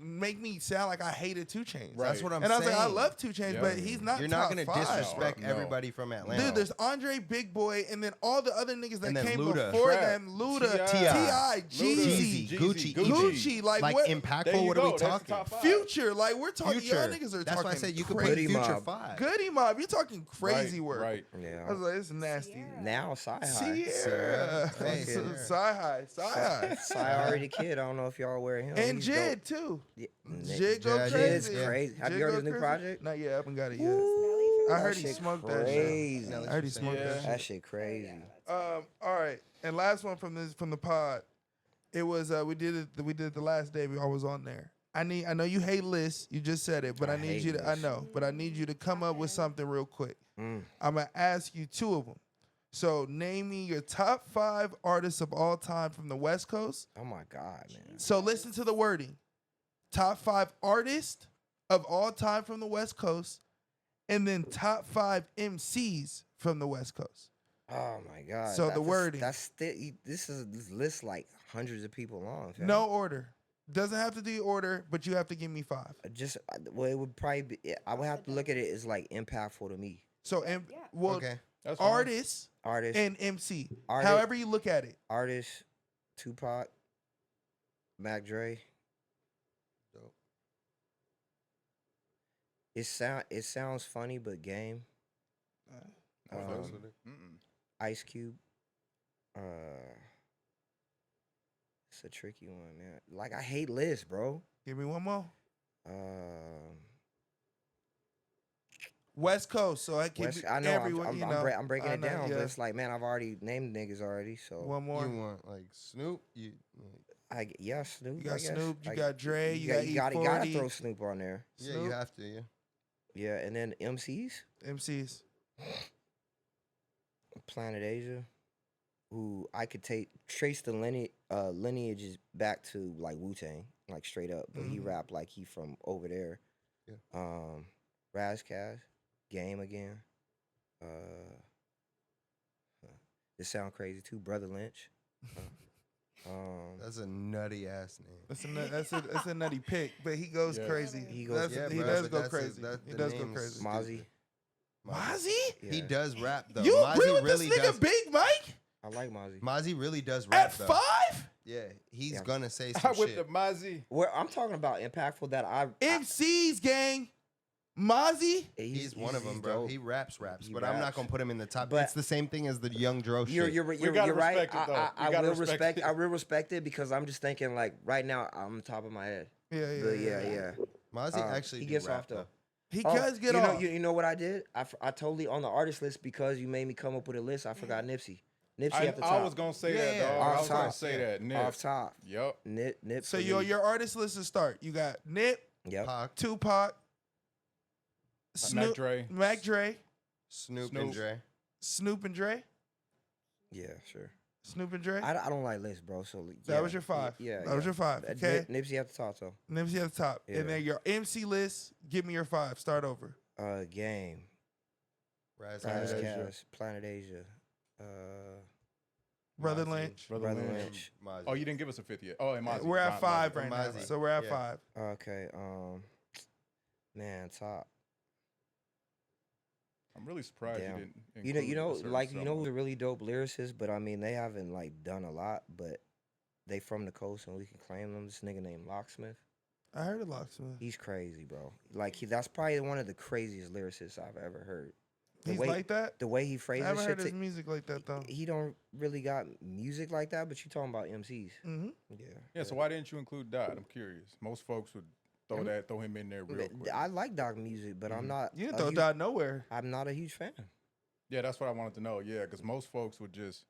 make me sound like I hated 2 Chainz. Right. That's what I'm And I was saying. like, I love 2 Chainz, Yeah. but he's not. You're not going to disrespect No. everybody from Atlanta. Dude, there's Andre Big Boy, and then all the other niggas that And then came Luda. before Trap, them, Luda, T.I., T.I., Jeezy, Jeezy, Gucci, Gucci, like what? There impactful. you What are go. we That's the talking? top 5. Future, like we're talking. Future. Y'all niggas are That's talking. why I said you could put crazy. Goody Future Mob. 5. Goody Mob, you're talking crazy Right, work. Right. Yeah. I was like, it's nasty. Now Sci-Hi. Sierra, Hey, Sierra. Sci-Hi, Sci-Hi, Sci already kid. I don't know if y'all aware of him. and He's dope. Jid too. Yeah, Jid go Jid crazy. is crazy. Have Jid you heard go his new crazy. project? Not yet. I haven't got it yet. Nelly I from heard he shit smoked that shit. crazy. I heard he smoked Yeah. that shit. That shit crazy. All right, and last one from the pod. It was we did it the last day I was on there. I know you hate lists. You just said it, but I, I need hate you to. I lists. know, but I need you to come up with something real quick. Mm. I'm gonna ask you 2 of them. So name me your top 5 artists of all time from the West Coast. Oh my god, man. So listen to the wording. Top 5 artists of all time from the West Coast, and then top 5 MCs from the West Coast. Oh my god. So the wording. This list like hundreds of people long. fam. No order. Doesn't have to do order, but you have to give me 5. Well, it would probably be. I would have to look at it as like impactful to me. So well, Okay. That's fine. artists Artist, and MC. Artist- However you look at it. artist, Tupac, Mac Dre. Dope. It sounds funny, but Game, I fucks um, with it. Mm-mm. Ice Cube. It's a tricky one, man. Like I hate lists, bro. Give me one more. Um, West Coast. So I can West, be I know. everyone, I'm, you I'm, know. I'm breaking I it know, down, yeah. but it's like, man, I've already named niggas already. So One more. You want like Snoop? Snoop. You got I guess. Snoop, you I- got Dre, you got you gotta E40. throw Snoop on there. Yeah, Snoop. you have to. Yeah. Yeah, and then MCs, MCs. Planet Asia, who I could trace the lineages back to like Wu Tang, like straight up. But he Mhm. rapped like he from over there. Yeah. Razkaz, Game again. This sound crazy too. Brother Lynch. That's a nutty ass name. That's a nutty pick, but he goes Yeah. crazy. He goes- That's- he bro, does but go that's crazy. that's He the does go name's crazy. Mozzie. Mozzie? He Yeah. does rap though. You Mozzie agree with really this nigga, does. Big Mike? I like Mozzie. Mozzie really does rap At though. 5? Yeah, he's Yeah. gonna say some With shit. the Mozzie. Where I'm talking about impactful that MCs, gang. Mozzie? He's one of them, bro. dope. He raps, He but I'm not raps. gonna put him in the top. But- It's the same thing as the Young Dro shit. You're gotta right. respect it, though. I We gotta will respect respect. it. I will respect it because I'm just thinking like right now I'm top of my head. Yeah, But yeah. Mozzie actually he do gets rap, off though. He Oh, does get you off. Know, you know what I did? I totally on the artist list because you made me come up with a list. I forgot Nipsey. Nipsey at the top. I was gonna say that, Yeah, dog. off I was gonna top. say that. Nip. Off top. Yup. Nip. So for your me. your artist list to start. You got Nip, Yep. Pac, Tupac, Snoop, Dre. Mac Dre, Snoop, Snoop. and Dre. Snoop and Dre. Yeah, sure. Snoop and Dre. I don't like lists, bro. So That was your 5. Yeah, That was your 5. Okay. Nipsey at the top though. Nipsey at the top. Yeah. And then your MC list, give me your 5. Start over. Game. Raz Razkaz, Planet Asia. Brother Mozzie. Lynch. Brother Lynch. Lynch. Mozzie. Oh, you didn't give us a 5th yet. Oh, and Mozzie. We're at 5 Mozzie. right now. Mozzie. So we're at Yeah. 5. Okay. Man, top. I'm really surprised Damn. you didn't. You know, include a certain like, you know someone. who's a really dope lyricist, but I mean, they haven't like done a lot, but they from the coast and we can claim them. This nigga named Locksmith. I heard of Locksmith. He's crazy, bro. Like, that's probably one of the craziest lyricists I've ever heard. He's way- like that. The way he I phrases haven't shit, heard his music like that though. he don't really got music like that. But you talking about MCs? Mm-hmm. Yeah. Yeah, so why didn't you include Dot? I'm curious. Most folks would throw him in there real But quick. I like Doc music, but I'm not. You didn't a throw huge- Dot nowhere. I'm not a huge fan. Yeah, that's what I wanted to know. Yeah, because most folks would just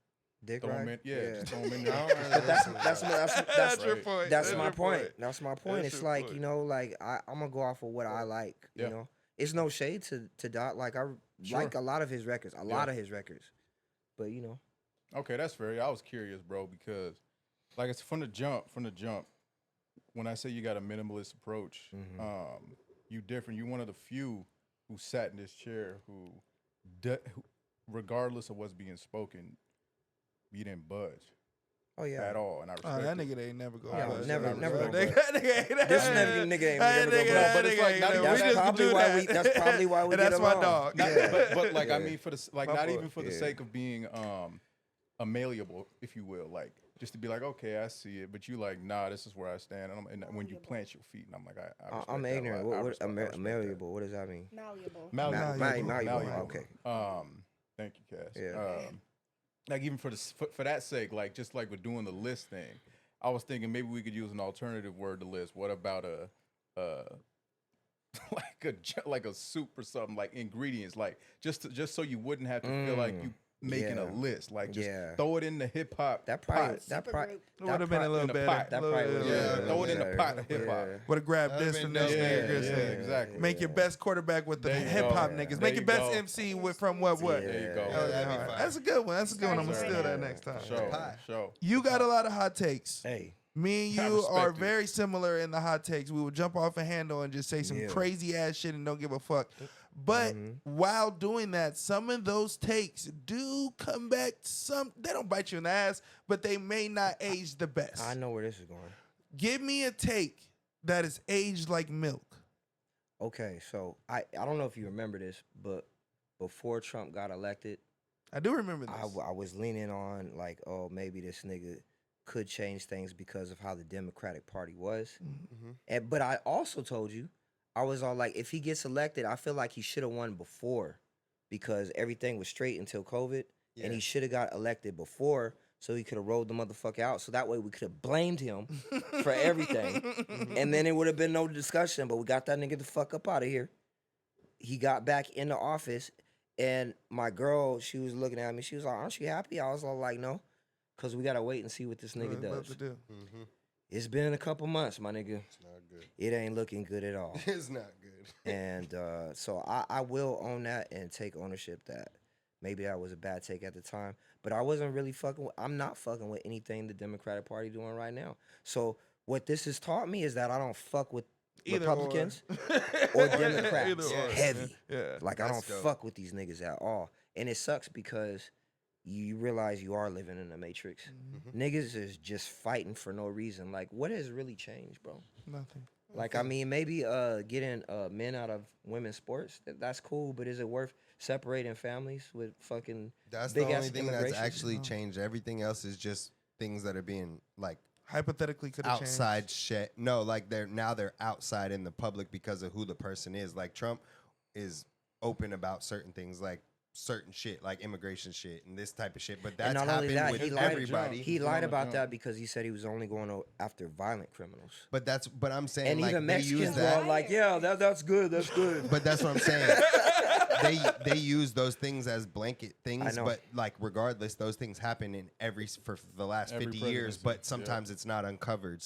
Dick throw him right? in. Yeah, just throw him in I don't there. really But that's listen to that's that. that's your right. point. That's my your point. That's my point. That's It's your like, point. you know, like I'm gonna go off of what I like. Yeah. You know, it's no shade to Dot. Like I Sure. like a lot of his records, lot of his records. But you know, Okay, that's fair. I was curious, bro, because like it's from the jump. When I say you got a minimalist approach, you different. You one of the few who sat in this chair who, regardless of what's being spoken, you didn't budge oh yeah. at all, and I respect Oh, that it. nigga ain't never go. Yeah, budge. never gonna That go nigga- budge. that nigga ain't- This nigga ain't that never go nigga- budge. that But it's nigga like ain't not never- even- we That's just probably do why that. we. That's probably why we And get that's my along. dog. Yeah. But like I Yeah. mean, My not fault. even for the Yeah. sake of being malleable, if you will, like just to be like, okay, I see it, but you like, nah, this is where I stand, and when you plant your feet, and I'm like, I respect I'm that a ignorant. lot. I What respect- I respect that. malleable? What does that mean? Malleable. Malleable. Malleable. Malleable. Okay. Thank you, Cass. Yeah. Like even for that sake, like just like with doing the list thing, I was thinking maybe we could use an alternative word to list. What about like a soup or something, like ingredients, like just so you wouldn't have to feel like you making a yeah. list, like just Yeah. throw it in the hip hop. That probably. pot. That probably. It would have been a little in the better. pot. That Little- probably. Yeah, would've throw it in the better. pot of hip hop. Yeah. Would have grabbed That'd this been from this dope. nigga. Yeah, Chris yeah, nigga. exactly. Make your best quarterback with the There you hip hop go. niggas. There Make you your best go. MC with from what? There you go. Oh, that'd be yeah. fine. That's a good one. That's a good one. I'm gonna Sorry, steal sir. that next time. Show, pot. show. You got a lot of hot takes. Hey. Me and I you are respect it. very similar in the hot takes. We will jump off a handle and just say some Yeah. crazy ass shit and don't give a fuck. But while doing that, some of those takes do come back. They don't bite you in the ass, but they may not age the best. I know where this is going. Give me a take that is aged like milk. Okay, so I don't know if you remember this, but before Trump got elected, I do remember this. I was leaning on like, oh, maybe this nigga could change things because of how the Democratic Party was. But I also told you, I was all like, if he gets elected, I feel like he should have won before because everything was straight until COVID, and he should have got elected before so he could have rolled the motherfucker out. So that way we could have blamed him for everything, and then it would have been no discussion. But we got that nigga the fuck up out of here. He got back in the office, and my girl, she was looking at me. She was like, "Aren't you happy?" I was all like, "No." Because we got to wait and see what this nigga What does. to do? It's been a couple months, my nigga. It's not good. It ain't looking good at all. It's not good. And so I will own that and take ownership that maybe that was a bad take at the time. But I wasn't really I'm not fucking with anything the Democratic Party doing right now. So what this has taught me is that I don't fuck with Either Republicans or, or Democrats. Either or. Heavy. Yeah. Like I That's don't dope. fuck with these niggas at all. And it sucks because you realize you are living in a matrix. Niggas is just fighting for no reason. Like what has really changed, bro? Nothing. Like I mean, maybe getting men out of women's sports, that's cool, but is it worth separating families with fucking That's the big only ass thing that's immigration? actually changed. Everything else is just things that are being like Hypothetically, could have outside shit. No, like they're outside in the public because of who the person is. Like Trump is open about certain things, like certain shit, like immigration shit and this type of shit. But that's And not only happened that, with he lied- everybody. He Donald lied about Trump. that because he said he was only going after violent criminals. but I'm saying And like even they use Mexicans were that. all like, "Yeah, that's good, that's good." But that's what I'm saying. they use those things as blanket things, know. but like regardless, those things happen in for the last Every 50 years. presidency, But yeah. sometimes it's not uncovered.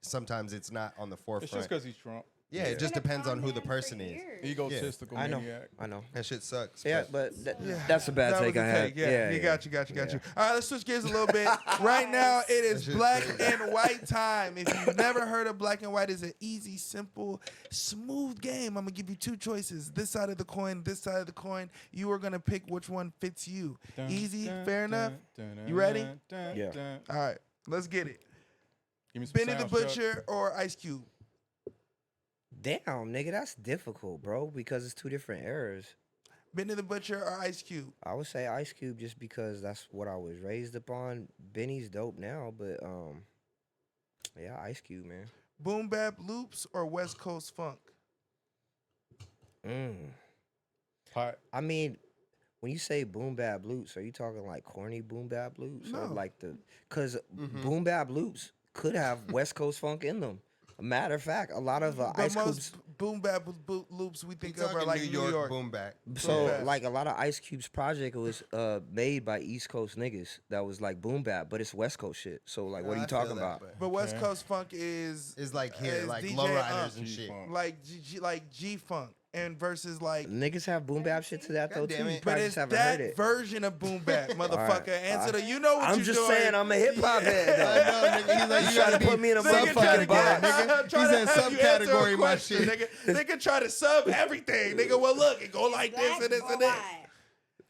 Sometimes it's not on the It's forefront. just because he's Trump. Yeah, it just depends on who the person is. Egotistical I know, maniac. I know. That shit sucks. Yeah, but that's a bad That take was I a had. take, yeah. You got you. All right, let's switch gears a little bit. Right now, it is shit's black crazy. and white time. If you've never heard of black and white, it's an easy, simple, smooth game. I'm gonna give you two choices: this side of the coin, this side of the coin. You are gonna pick which one fits you. Easy, fair enough. You ready? Yeah. All right, let's get it. Give me some Benny the sound, Chuck. Butcher or Ice Cube? Damn, nigga, that's difficult, bro, because it's two different eras. Benny the Butcher or Ice Cube? I would say Ice Cube just because that's what I was raised upon. Benny's dope now, but yeah, Ice Cube, man. Boom Bap Loops or West Coast Funk? Hot. I mean, when you say boom bap loops, are you talking like corny boom bap loops or No. like because boom bap loops could have West Coast funk in them. A matter of fact, a lot of But Ice most Cube's. Boom Bap Loops we You think of are talking like New York boom back. So bap. like a lot of Ice Cube's project was made by East Coast niggas that was like boom bap, but it's West Coast shit. So like, what are you talking about? But West Okay. Coast Funk is It's like here, is like DJ lowriders Ump. and shit. G-Funk. like G Funk and versus like. Niggas have boom bap shit to that though God too. damn You it. But probably it's just haven't heard that it. version of boom bap, motherfucker. Answer the. You know what I'm you're just doing. saying, I'm a hip hop head. I Though. know, nigga. He's like, You you trying gotta to put me in a Nigga try to motherfucking box. nigga. try He's to in have you answer a subcategory, my question, shit. Nigga try to sub everything. Nigga, well look, it go like this and this and this.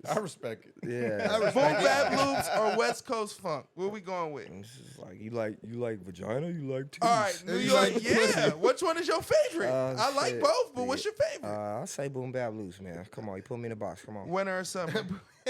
I respect it. Yeah. Boom Bap Loops or West Coast Funk? Where we going with? It's just like you like vagina, you like titties. All right, New You York. like Yeah. Which one is your favorite? I like shit. both, but what's your favorite? I'll say boom bap loose, man. Come on, you put me in a box. Come on. Winter or summer?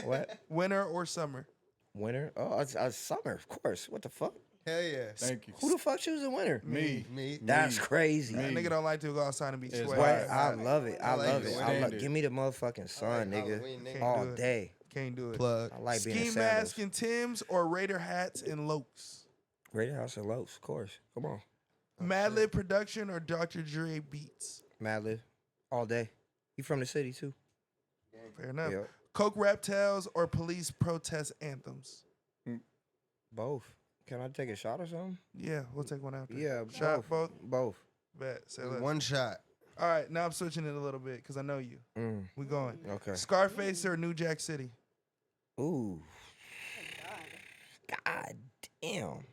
What? Winter or summer? Winter? Oh, it's summer, of course. What the fuck? Hell yeah. Thank you. Who the fuck choosing winter? Me. Me. That's crazy. That nigga don't like to go outside and be It's sweating. What? hot. I love it. I like love it. it. Standard. Give me the motherfucking sun, like nigga. Halloween, nigga. All do it. day. Can't do it. Plug. I like being in Ski sandals. mask and Tim's or Raider hats and Lokes? Great House and Lowe's, of course. Come on. Madlib production or Dr. Dre beats? Madlib. All day. You from the city too? Fair enough. Yep. Coke rap tales or police protest anthems? Both. Can I take a shot or something? Yeah, we'll take one after. Yeah, Shot both? Both. Bet. Say less. One shot. All right, now I'm switching it a little bit because I know you. Mm, We going. okay. Scarface or New Jack City? Ooh. God damn.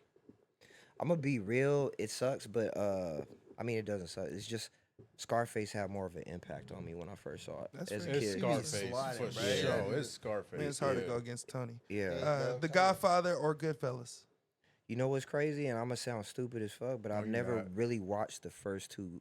I'm gonna be real. It sucks, but I mean it doesn't suck. It's just Scarface had more of an impact on me when I first saw it That's as a fair. It's kid. Scarface sliding, for right? sure. Yeah. It's Scarface. I mean, it's hard to yeah. go against Tony. Yeah. The Godfather or Goodfellas? You know what's crazy, and I'm gonna sound stupid as fuck, but I've you're never not. really watched the first two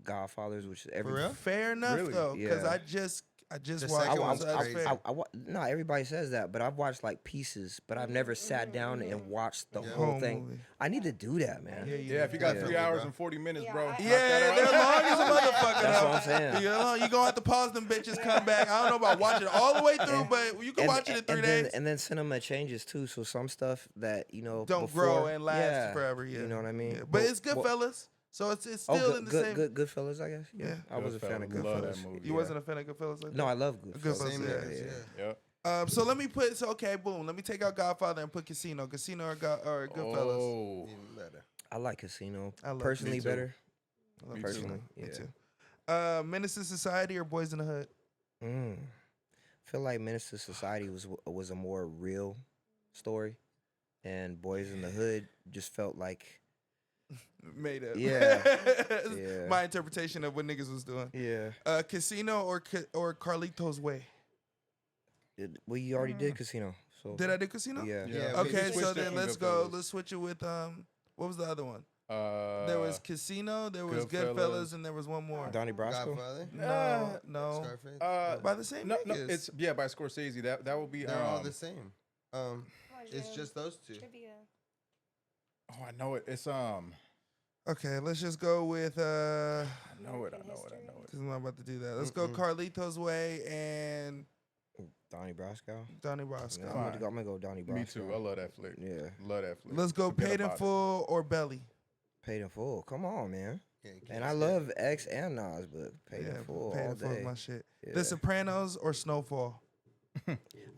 Godfathers, which is every. real? Fair enough Really? though, because Yeah. I just The watched. second it, one's so that's crazy. fair. No, everybody says that, but I've watched like pieces, but I've never sat down and watched the Yeah. whole Whole thing. movie. I need to do that, man. Yeah, Yeah, if you got Yeah. 3 hours and 40 minutes, Yeah, bro. I- knock Yeah, that they're out. long as a motherfucker. That's though. what I'm saying. You know, you gonna have to pause them bitches, come back. I don't know about watching it all the way through, but you can watch it in 3 days. And then cinema changes too, so some stuff that Don't grow and last forever. Yeah, You know what I mean? Yeah. But it's Well- Goodfellas, so it's still Oh, in the good, same. good fellas, I guess. Yeah, Yeah. I was a fan of Goodfellas. Love Goodfellas. that movie. You Yeah. wasn't a fan of Goodfellas? Like No, that? I love Goodfellas. Goodfellas, Same yeah, as, yeah. Yeah. So let me put okay, boom. Let me take out Godfather and put Casino. Casino or Goodfellas. Oh, Even better. I like Casino. I love Personally, Me too. better. I love Me Casino. too. Me Yeah. too. Menace to Society or Boys in the Hood? I feel like Menace to Society was a more real story, and Boys in the Hood just felt like Made up. Yeah. Yeah. My interpretation of what niggas was doing. Casino or Carlito's Way? Well, you already did Casino. So Did I do Casino? Yeah. Yeah, we Okay, switched so it then from let's go. Goodfellas. Let's switch it with what was the other one? there There was Casino, there was Goodfellas. Goodfellas, and there was one more. Donnie Brasco. Godfather. No. Scarface. By the same no, niggas. it's by Scorsese. That will be. They're all the same. It's just those two. Trivia. Oh, I know it. It's Okay, let's just go with I know it. because I'm not about to do that. Let's go Mm-mm. Carlito's Way and Donnie Brasco. Donnie Brasco. Yeah, Fine. I'm gonna go Donnie Brasco. Me too. I love that flick. Yeah. Love that flick. Let's go Forget Paid in about it. Full or Belly. Paid in Full. Come on, man. Yeah, you can't And I skip. love X and Nas, but Paid in Full Paid all in Full is day. my shit. Yeah. The Sopranos or Snowfall.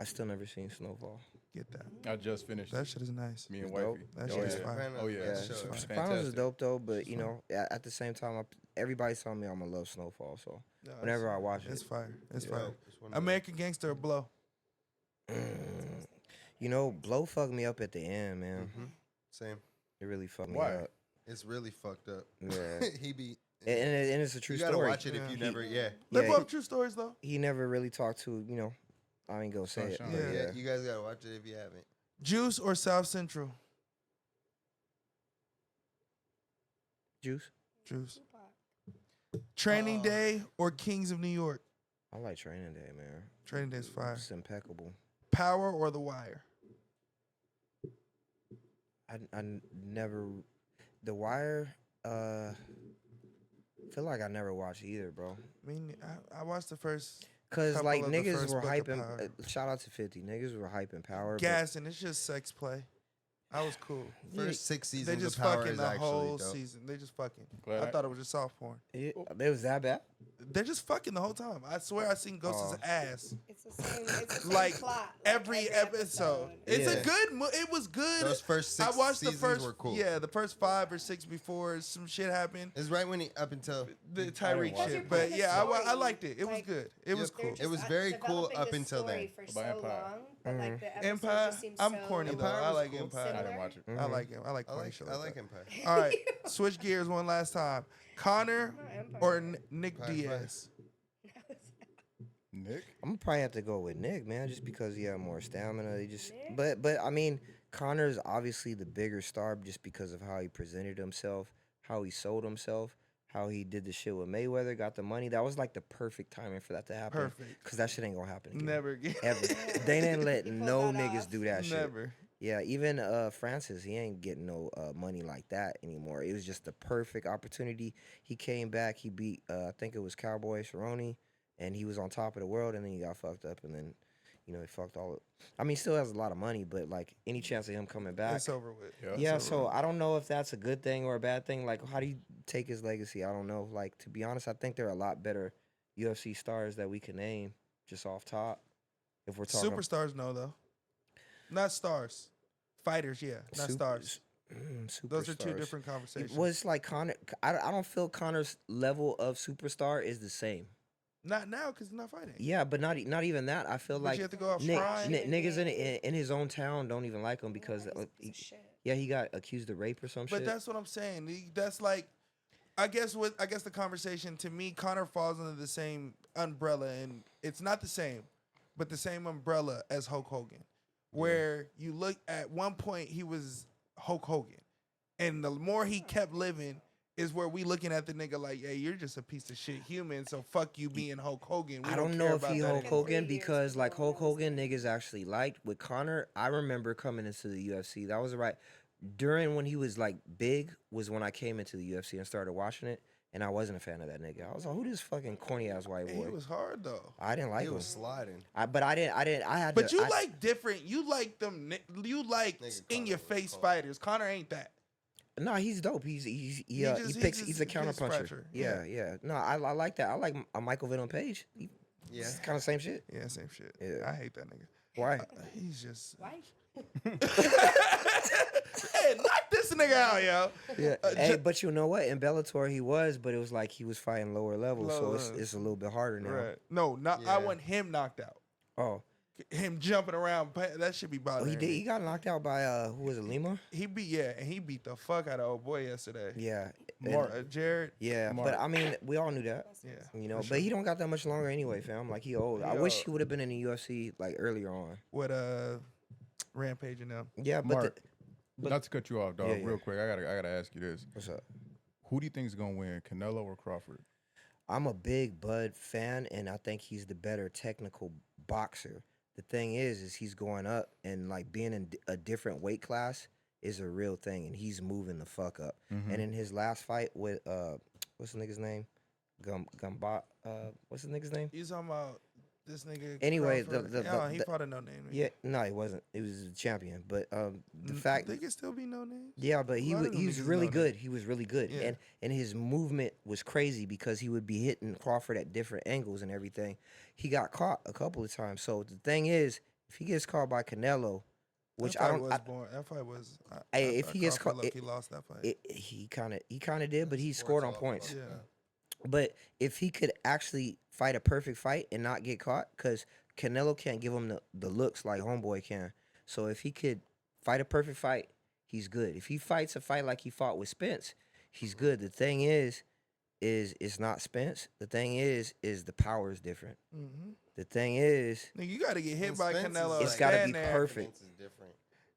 I still never seen Snowfall. Get that. I just finished. That shit is nice. Me and It's dope. wifey. That oh, shit is yeah. fire. Oh yeah. Yeah, Sure. Sopranos is Fantastic. dope though, but you know, at the same time, everybody's telling me I'm gonna love Snowfall. So No, whenever I watch it's it, fire. It's Yeah. fire. It's one of American Gangster or Blow. you know, Blow fucked me up at the end, man. Mhm. Same. It really fucked me Why? up. It's really fucked up. Yeah, He be. and it's a true You gotta story. watch it if Yeah. you never. Yeah. They're Yeah, both true stories though. he never really talked to, you know, I ain't gonna say it. Sunshine. But Yeah. yeah. Yeah. You guys gotta watch it if you haven't. Juice or South Central. Juice. Juice. Training Day or Kings of New York. I like Training Day, man. Training Day's fire. It's impeccable. Power or The Wire? I never, The Wire. Feel like I never watched either, bro. I mean, I watched the first Cause couple like of the niggas first were book of hyping. Power. Shout out to 50. Niggas were hyping Power. but- gas, and it's just sex play. I was cool. First 6 They seasons just of Power fucking is the actually whole dope. season. They just fucking. Glad I thought it was just soft porn. It was that bad. They're just fucking the whole time. I swear I seen Ghost's Oh. ass It's the same. It's the same like plot. every episode. It's a Yeah. good. It was good. Those first I six watched the seasons first. were cool. Yeah, the first 5 or 6 before some shit happened. It's right when he up until The Tyreek watch shit, it. but yeah, I Story, liked it. It was like, good. It was Yep. cool. It was very cool up until then. For About so Empire. long, but like the episodes Empire. just seem I'm so corny though. Empire I was like cool. Empire. I similar. didn't watch it. I like him. I like I corny like shit I like like that. Empire. All right, switch gears one last time. Connor Not Empire. or Nick Empire. Diaz? Nick? I'm gonna probably have to go with Nick, man, just because he had more stamina. He just, Nick? but I mean, Connor's obviously the bigger star just because of how he presented himself, how he sold himself, how he did the shit with Mayweather, got the money. That was like the perfect timing for that to happen. Perfect. Cause that shit ain't gonna happen again. Never again. Ever. They didn't let He pulled no that niggas off. do that shit. Never. Yeah, even Francis, he ain't getting no money like that anymore. It was just the perfect opportunity. He came back. He beat, I think it was Cowboy Cerrone, and he was on top of the world. And then he got fucked up, and then, he fucked all. I mean, he still has a lot of money, but like any chance of him coming back, It's over with. Yeah. yeah. It's over So with. I don't know if that's a good thing or a bad thing. Like, how do you take his legacy? I don't know. Like, to be honest, I think there are a lot better UFC stars that we can name just off top. If we're talking Superstars, no though. Not stars. Fighters, yeah. Not stars. Those are two superstars. different conversations. Well, it's like Connor. I don't feel Connor's level of superstar is the same. Not now because he's not fighting. Yeah, but not even that. I feel But like you have to go off Nick, prime. niggas in his own town don't even like him because he got accused of rape or some But shit. that's what I'm saying. That's like, I guess the conversation to me, Connor falls under the same umbrella, and it's not the same, but the same umbrella as Hulk Hogan, where you look at one point he was Hulk Hogan, and the more he kept living is where we looking at the nigga like, hey, you're just a piece of shit human, so fuck you being Hulk Hogan. We I don't care know if about he that Hulk anymore. Hogan 3 years because like before Hulk that was Hogan niggas actually liked. With Connor, I remember coming into the UFC. That was right during when he was like big was when I came into the UFC and started watching it, and I wasn't a fan of that nigga. I was like, who this fucking corny ass white He boy? was hard though. I didn't like He him. was sliding. But I didn't. I had. But to, you I- like different. You like them. You like Nigga in your Conor was face cold. fighters. Connor ain't that. No, he's dope. He's a counter puncher. scratcher. Yeah, yeah. No, I like that. I like a Michael Venom Page. Yeah. It's kind of same shit. Yeah, same shit. Yeah. I hate that nigga. Why? He's just. Why? Hey, knock this nigga out, yo. Yeah. Uh, Hey, ju- but you know what? In Bellator, he was, but it was like he was fighting lower levels, so Lower it's levels. it's a little bit harder now. Right. No, not. Yeah. I want him knocked out. Oh, Him jumping around. That should be oh, bothering he did. me. He got knocked out by who was it? Lima? He beat and he beat the fuck out of old boy yesterday. Yeah. And- Mark. Jared. yeah, Mark. but I mean, we all knew that. Yeah. You know, for but he don't got that much longer anyway, fam. Like he old. I wish Yo. he would have been in the UFC like earlier on. With Rampage and them. Yeah, but Mark, but- not to cut you off, dog. Yeah, yeah. Real quick, I gotta ask you this: what's up? who do you think is gonna win, Canelo or Crawford? I'm a big Bud fan, and I think he's the better technical boxer. The thing is he's going up, and like being in a different weight class is a real thing, and he's moving the fuck up. Mhm. And in his last fight with what's the nigga's name? Gumbat. What's the nigga's name? You talking about this nigga? Anyway, Crawford? the- he the- fought a no name. Yeah, no, he wasn't. He was a champion, but the fact. they can still be no names. Yeah, but he lot of them was niggas really know that. good. He was really good, Yeah. and his movement was crazy because he would be hitting Crawford at different angles and everything. He got caught a couple of times. So the thing is, if he gets caught by Canelo, which that I fight don't, Was I, boring. That fight was. Hey, if he gets Crawford caught- he lost that fight. he kind of did, but he scored on points. yeah. But if he could actually fight a perfect fight and not get caught, because Canelo can't give him the looks like Homeboy can. So if he could fight a perfect fight, he's good. If he fights a fight like he fought with Spence, he's good. The thing is it's not Spence. The thing is the power is different. Mm-hmm. The thing is, Nigga, you gotta get hit And by Spence is Canelo. It's and gotta stand be there. perfect. Spence is different.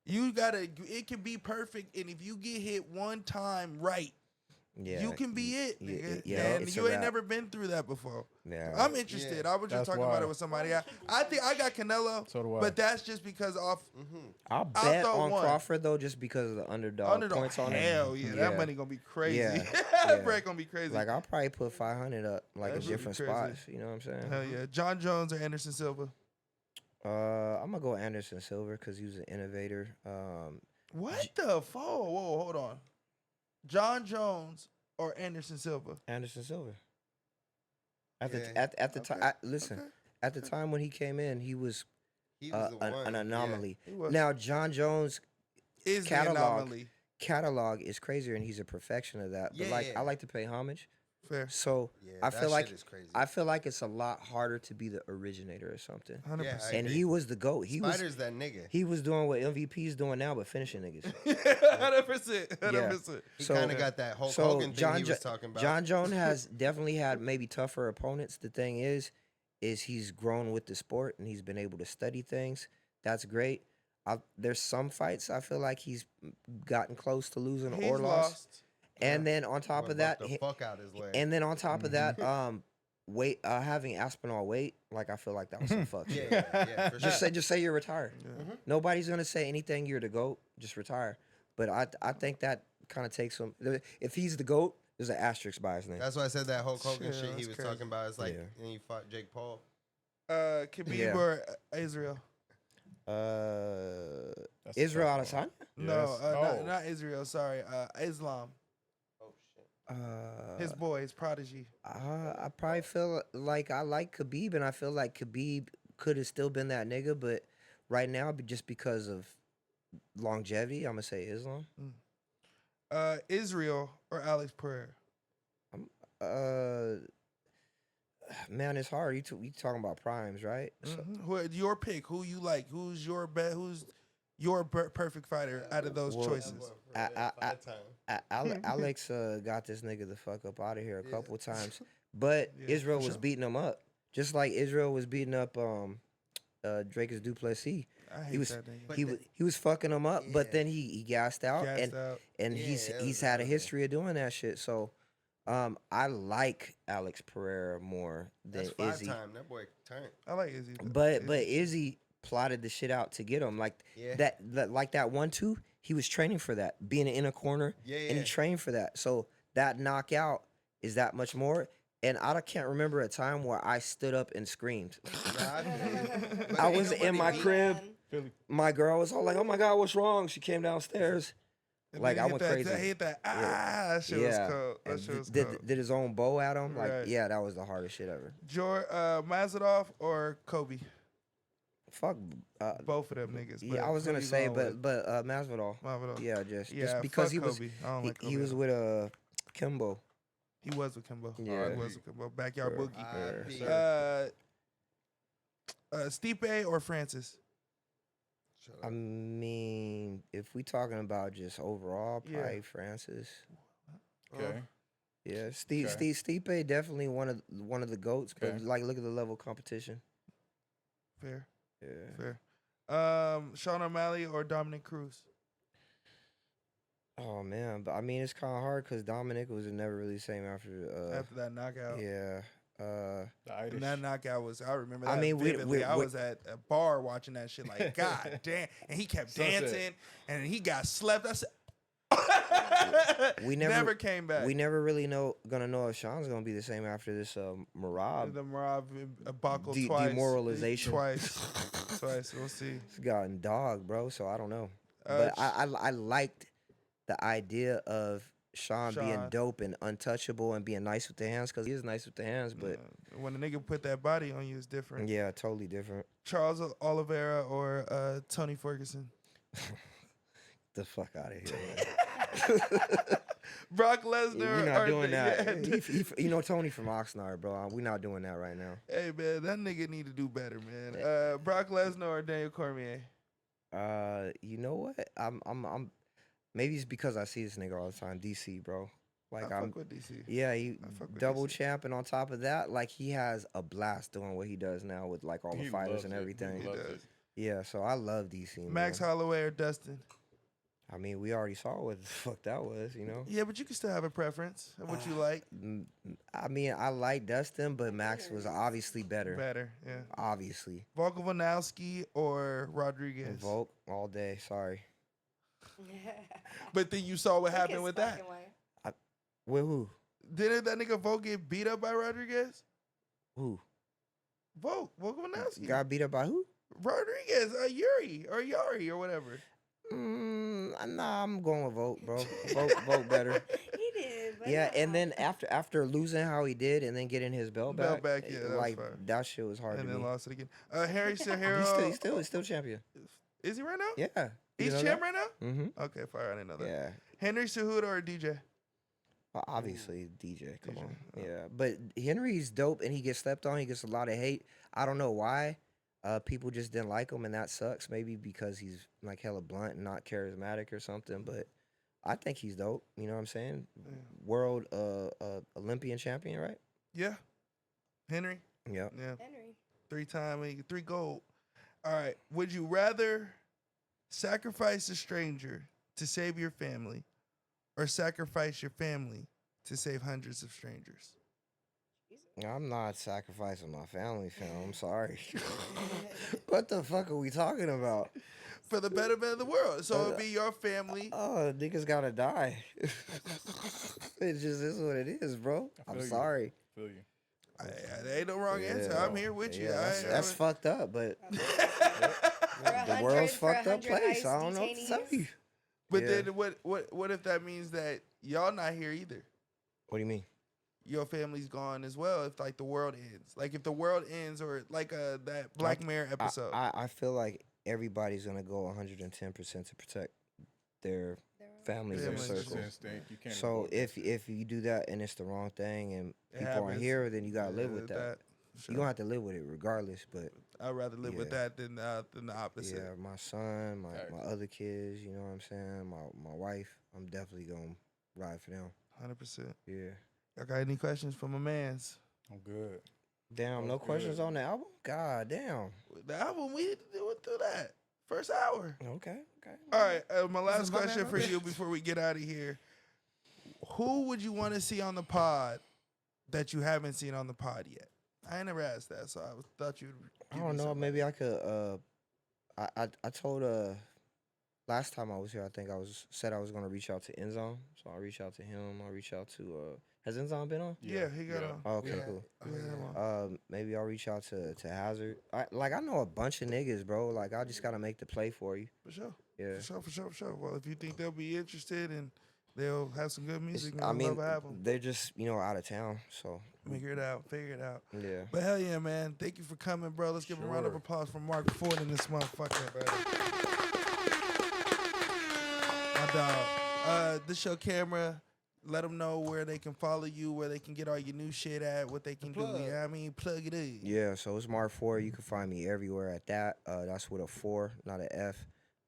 You gotta. It can be perfect, and if you get hit one time right, Yeah, you can be it, yeah, nigga. yeah, And it's you a ain't wrap. never been through that before. Yeah. I'm interested. I was just That's talking about why. it with somebody. I think I got Canelo, So do I. but that's just because off I'll bet throw on one. Crawford though, just because of the underdog points on it. hell yeah, that money gonna be crazy. Yeah, that yeah. break gonna be crazy. Like I'll probably put 500 up, like That in should be different crazy. spots. You know what I'm saying? Hell yeah, John Jones or Anderson Silva. I'm gonna go Anderson Silva because he was an innovator. What the fuck? Whoa, hold on. John Jones or Anderson Silva? Anderson Silva. At Yeah. the at the time, listen. Okay. At the time when he came in, he was, He was the one. an anomaly. He was. Now John Jones' Is the catalog. anomaly. catalog is crazier, and he's a perfection of that. But Yeah, like, yeah. I like to pay homage. Fair. So Yeah, I that feel like shit is crazy. I feel like it's a lot harder to be the originator or something. 100%. Yeah, I And agree. he was the GOAT. Spider's that nigga. He was doing what MVP's doing now, but finishing niggas. 100%. 100%. He So- kind of got that Hulk so Hogan thing John he was Jo- talking about. John Jones has definitely had maybe tougher opponents. The thing is he's grown with the sport and he's been able to study things. That's great. There's some fights I feel like he's gotten close to losing He's or lost. lost. And then on top Went of that, the fuck out his leg. and then on top of that, weight having Aspinall wait, like I feel like that was some fuck yeah, shit. yeah, for sure. Just say you're retired. Yeah. Nobody's gonna say anything. You're the GOAT. Just retire. But I think that kind of takes him. If he's the GOAT, there's an asterisk by his name. That's why I said that Hulk Hogan Shit, shit he that's was crazy. talking about. It's like, Yeah. and he fought Jake Paul. Khabib Yeah. or Israel? That's a Israel tough one. Adesanya. No, Yes. not Israel. Sorry, Islam. Oh shit. His boy, his prodigy. I probably feel like I like Khabib, and I feel like Khabib could have still been that nigga, but right now, just because of longevity, I'm gonna say Islam. Israel or Alex Pereira? Man, it's hard. You talking about primes, right? So, Who your pick? Who you like? Who's your bet? Who's your perfect fighter out of those Well, choices? Alex got this nigga the fuck up out of here a couple of times, but Yeah, Israel for was sure. beating him up, just like Israel was beating up Dracus Duplessis. I hate He was that nigga. But he was fucking him up, but Yeah. then he gassed out, Gassed out. and Yeah, he's that he's was had a another history of doing that shit. So, I like Alex Pereira more than That's 5 Izzy, time. That boy turned. I like Izzy. though. but Izzy plotted the shit out to get him like Yeah. that like that 1-2. He was training for that, being in a corner, Yeah, and he yeah. trained for that. So that knockout is that much more. And I can't remember a time where I stood up and screamed. Nah, I feel you. But I ain't was in nobody my beat- crib. Man. Philly. My girl was all like, "Oh my God, what's wrong?" She came downstairs. And Like, then I hit went that, crazy. I hit that. That shit Yeah. was cold. That And shit was did, cold. did his own bow at him. Like, Right. yeah, that was the hardest shit ever. Mazadov or Kobe? Fuck. Both of them niggas. but Yeah, I was who gonna you say, going but with? Masvidal. Masvidal. Yeah, just Yeah, because fuck he was Kobe. I don't like he Kobe was at all. with Kimbo. He was with Kimbo. Yeah. He was with Kimbo. Backyard Sure. boogie. R.I.P. Stipe or Francis? Shut I up. mean, if we talking about just overall, Yeah. probably Francis. Okay. Yeah, Okay. Stipe definitely one of the goats. But Okay. like, look at the level of competition. Fair. Yeah. Fair. Sean O'Malley or Dominic Cruz? Oh man, but I mean, it's kind of hard because Dominic was never really the same after. After that knockout. Yeah. The Irish. And that knockout was, I remember I that mean, vividly. I was at a bar watching that shit like, God damn. And he kept Sunset. dancing and he got slept. I said, We never- came back. We never really gonna know if Sean's gonna be the same after this Marab. The Marab Bakal De- twice. demoralization. Twice. We'll see. It's gotten dog, bro. So I don't know. Uh, But I liked the idea of Sean being Sean. dope and untouchable and being nice with the hands because he is nice with the hands. But when a nigga put that body on you, it's different. yeah, totally different. Charles Oliveira or Tony Ferguson? The fuck out of here. Man. Brock Lesnar We're not or doing that. yeah, You know Tony from Oxnard, bro. We're not doing that right now. hey man, that nigga need to do better, man. Brock Lesnar or Daniel Cormier? You know what? I'm maybe it's because I see this nigga all the time. DC, bro. Like I I'm fuck with DC. yeah, he I fuck with double DC. champ, and on top of that, like he has a blast doing what he does now with like all the He fighters loves and it. He everything. loves does. it. Yeah, so I love DC. Max man. Holloway or Dustin? I mean, we already saw what the fuck that was, you know. Yeah, but you can still have a preference of what you like. I mean, I like Dustin, but Max was obviously better. Better, yeah. Obviously, Volkan Volnowski or Rodriguez. Volk all day. Sorry. But then you saw what Look happened his with that. fucking way. With who? Didn't that nigga Volk get beat up by Rodriguez? Who? Volk, Volkan Volnowski. Got beat up by who? Rodriguez, Yari or whatever. Nah, I'm going with Volk, bro. Volk better. He did. But Yeah, and nah. then after losing how he did, and then getting his belt Belt back, back, yeah, that was like fire. that shit was hard And to then me. lost it again. Harry Sahara. He's still champion. Is he right now? Yeah, He's champ right now? Mm-hmm. Okay, fire. I didn't know that. Yeah, Henry Cejudo or DJ? well, obviously DJ. Come DJ, on, oh. yeah. But Henry's dope, and he gets slept on. He gets a lot of hate. I don't know why. People just didn't like him, and that sucks. Maybe because he's like hella blunt and not charismatic or something. But I think he's dope. You know what I'm saying? Yeah. World Olympian champion, right? Yeah. Henry? Yeah. Yeah. Henry. 3-time, 3 gold. All right. Would you rather sacrifice a stranger to save your family or sacrifice your family to save hundreds of strangers? I'm not sacrificing my family, fam. I'm sorry. What the fuck are we talking about? For the betterment of the world. So it'd be your family. Oh, niggas gotta die. It just is what it is, bro. I I'm feel you. sorry. Feel you. There ain't no wrong answer. I'm here with you. Yeah, that's fucked up, but For the 100 world's for fucked up 100 place. ICE I don't know what to tell detainees. you. But Yeah. then what if that means that y'all not here either? What do you mean? Your family's gone as well if like the world ends. Like if the world ends or like that Black Mirror episode. I feel like everybody's gonna go 110% to protect their families and Families. circles. Instinct. You can't So avoid that if you do that and it's the wrong thing and It people aren't happens. here, then you gotta live Yeah, with that. Sure. You gonna have to live with it regardless. But I'd rather live with Yeah. that than the opposite. yeah, my son, my Facts. other kids, you know what I'm saying? My wife, I'm definitely gonna ride for them. 100%. Yeah. Y'all got any questions for my mans? I'm good. Damn, Oh, no questions good. on the album? God damn. The album, we went through that. First hour. Okay. All right, my last my bad, question my for bad. you before we get out of here. Who would you want to see on the pod that you haven't seen on the pod yet? I ain't never asked that, so I thought you'd. I don't know. Maybe I could. I told last time I was here, I think said I was gonna reach out to Endzone, so I'll reach out to him. I'll reach out to. Has Endzone been on? Yeah, he got on. Oh, okay, Yeah. cool. Yeah, Maybe I'll reach out to Hazard. I know a bunch of niggas, bro. Like I just gotta make the play for you. for sure. Yeah. For sure. Well, if you think they'll be interested and they'll have some good music, I man, mean, love to have 'em. they're just out of town, so Figure it out. yeah. But hell yeah, man. Thank you for coming, bro. Let's give a round of Sure. applause for Mark Ford in this motherfucker. My dog. This your camera. Let them know where they can follow you, where they can get all your new shit at, what they can do. plug. You know what I mean? Plug it in. Yeah, so it's Mark 4. You can find me everywhere at that. That's with a 4, not an F.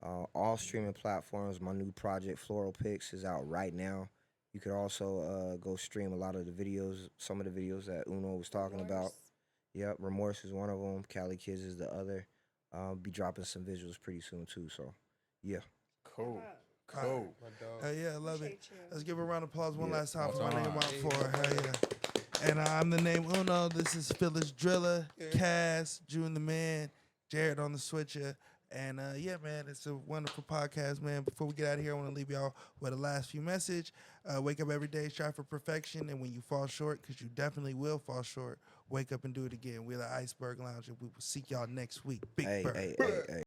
All streaming platforms. My new project, Floral Pics, is out right now. You could also go stream a lot of the videos, some of the videos that Uno was talking about. Yep, Remorse is one of them. Cali Kids is the other. Be dropping some visuals pretty soon too. So, yeah. Cool. Wow. Cool. My dog. Hell yeah, I love it. Appreciate you. Let's give a round of applause one Yeah. last time for my One name time. out for. Hell yeah. And I'm the name Uno. This is Phyllis Driller, Cass, June the Man, Jared on the switcher. And yeah, man, it's a wonderful podcast, man. Before we get out of here, I want to leave y'all with a last few message. Wake up every day, strive for perfection. And when you fall short, because you definitely will fall short, wake up and do it again. We're the Iceberg Lounge, and we will see y'all next week. Big Hey, Bird. hey, hey, hey.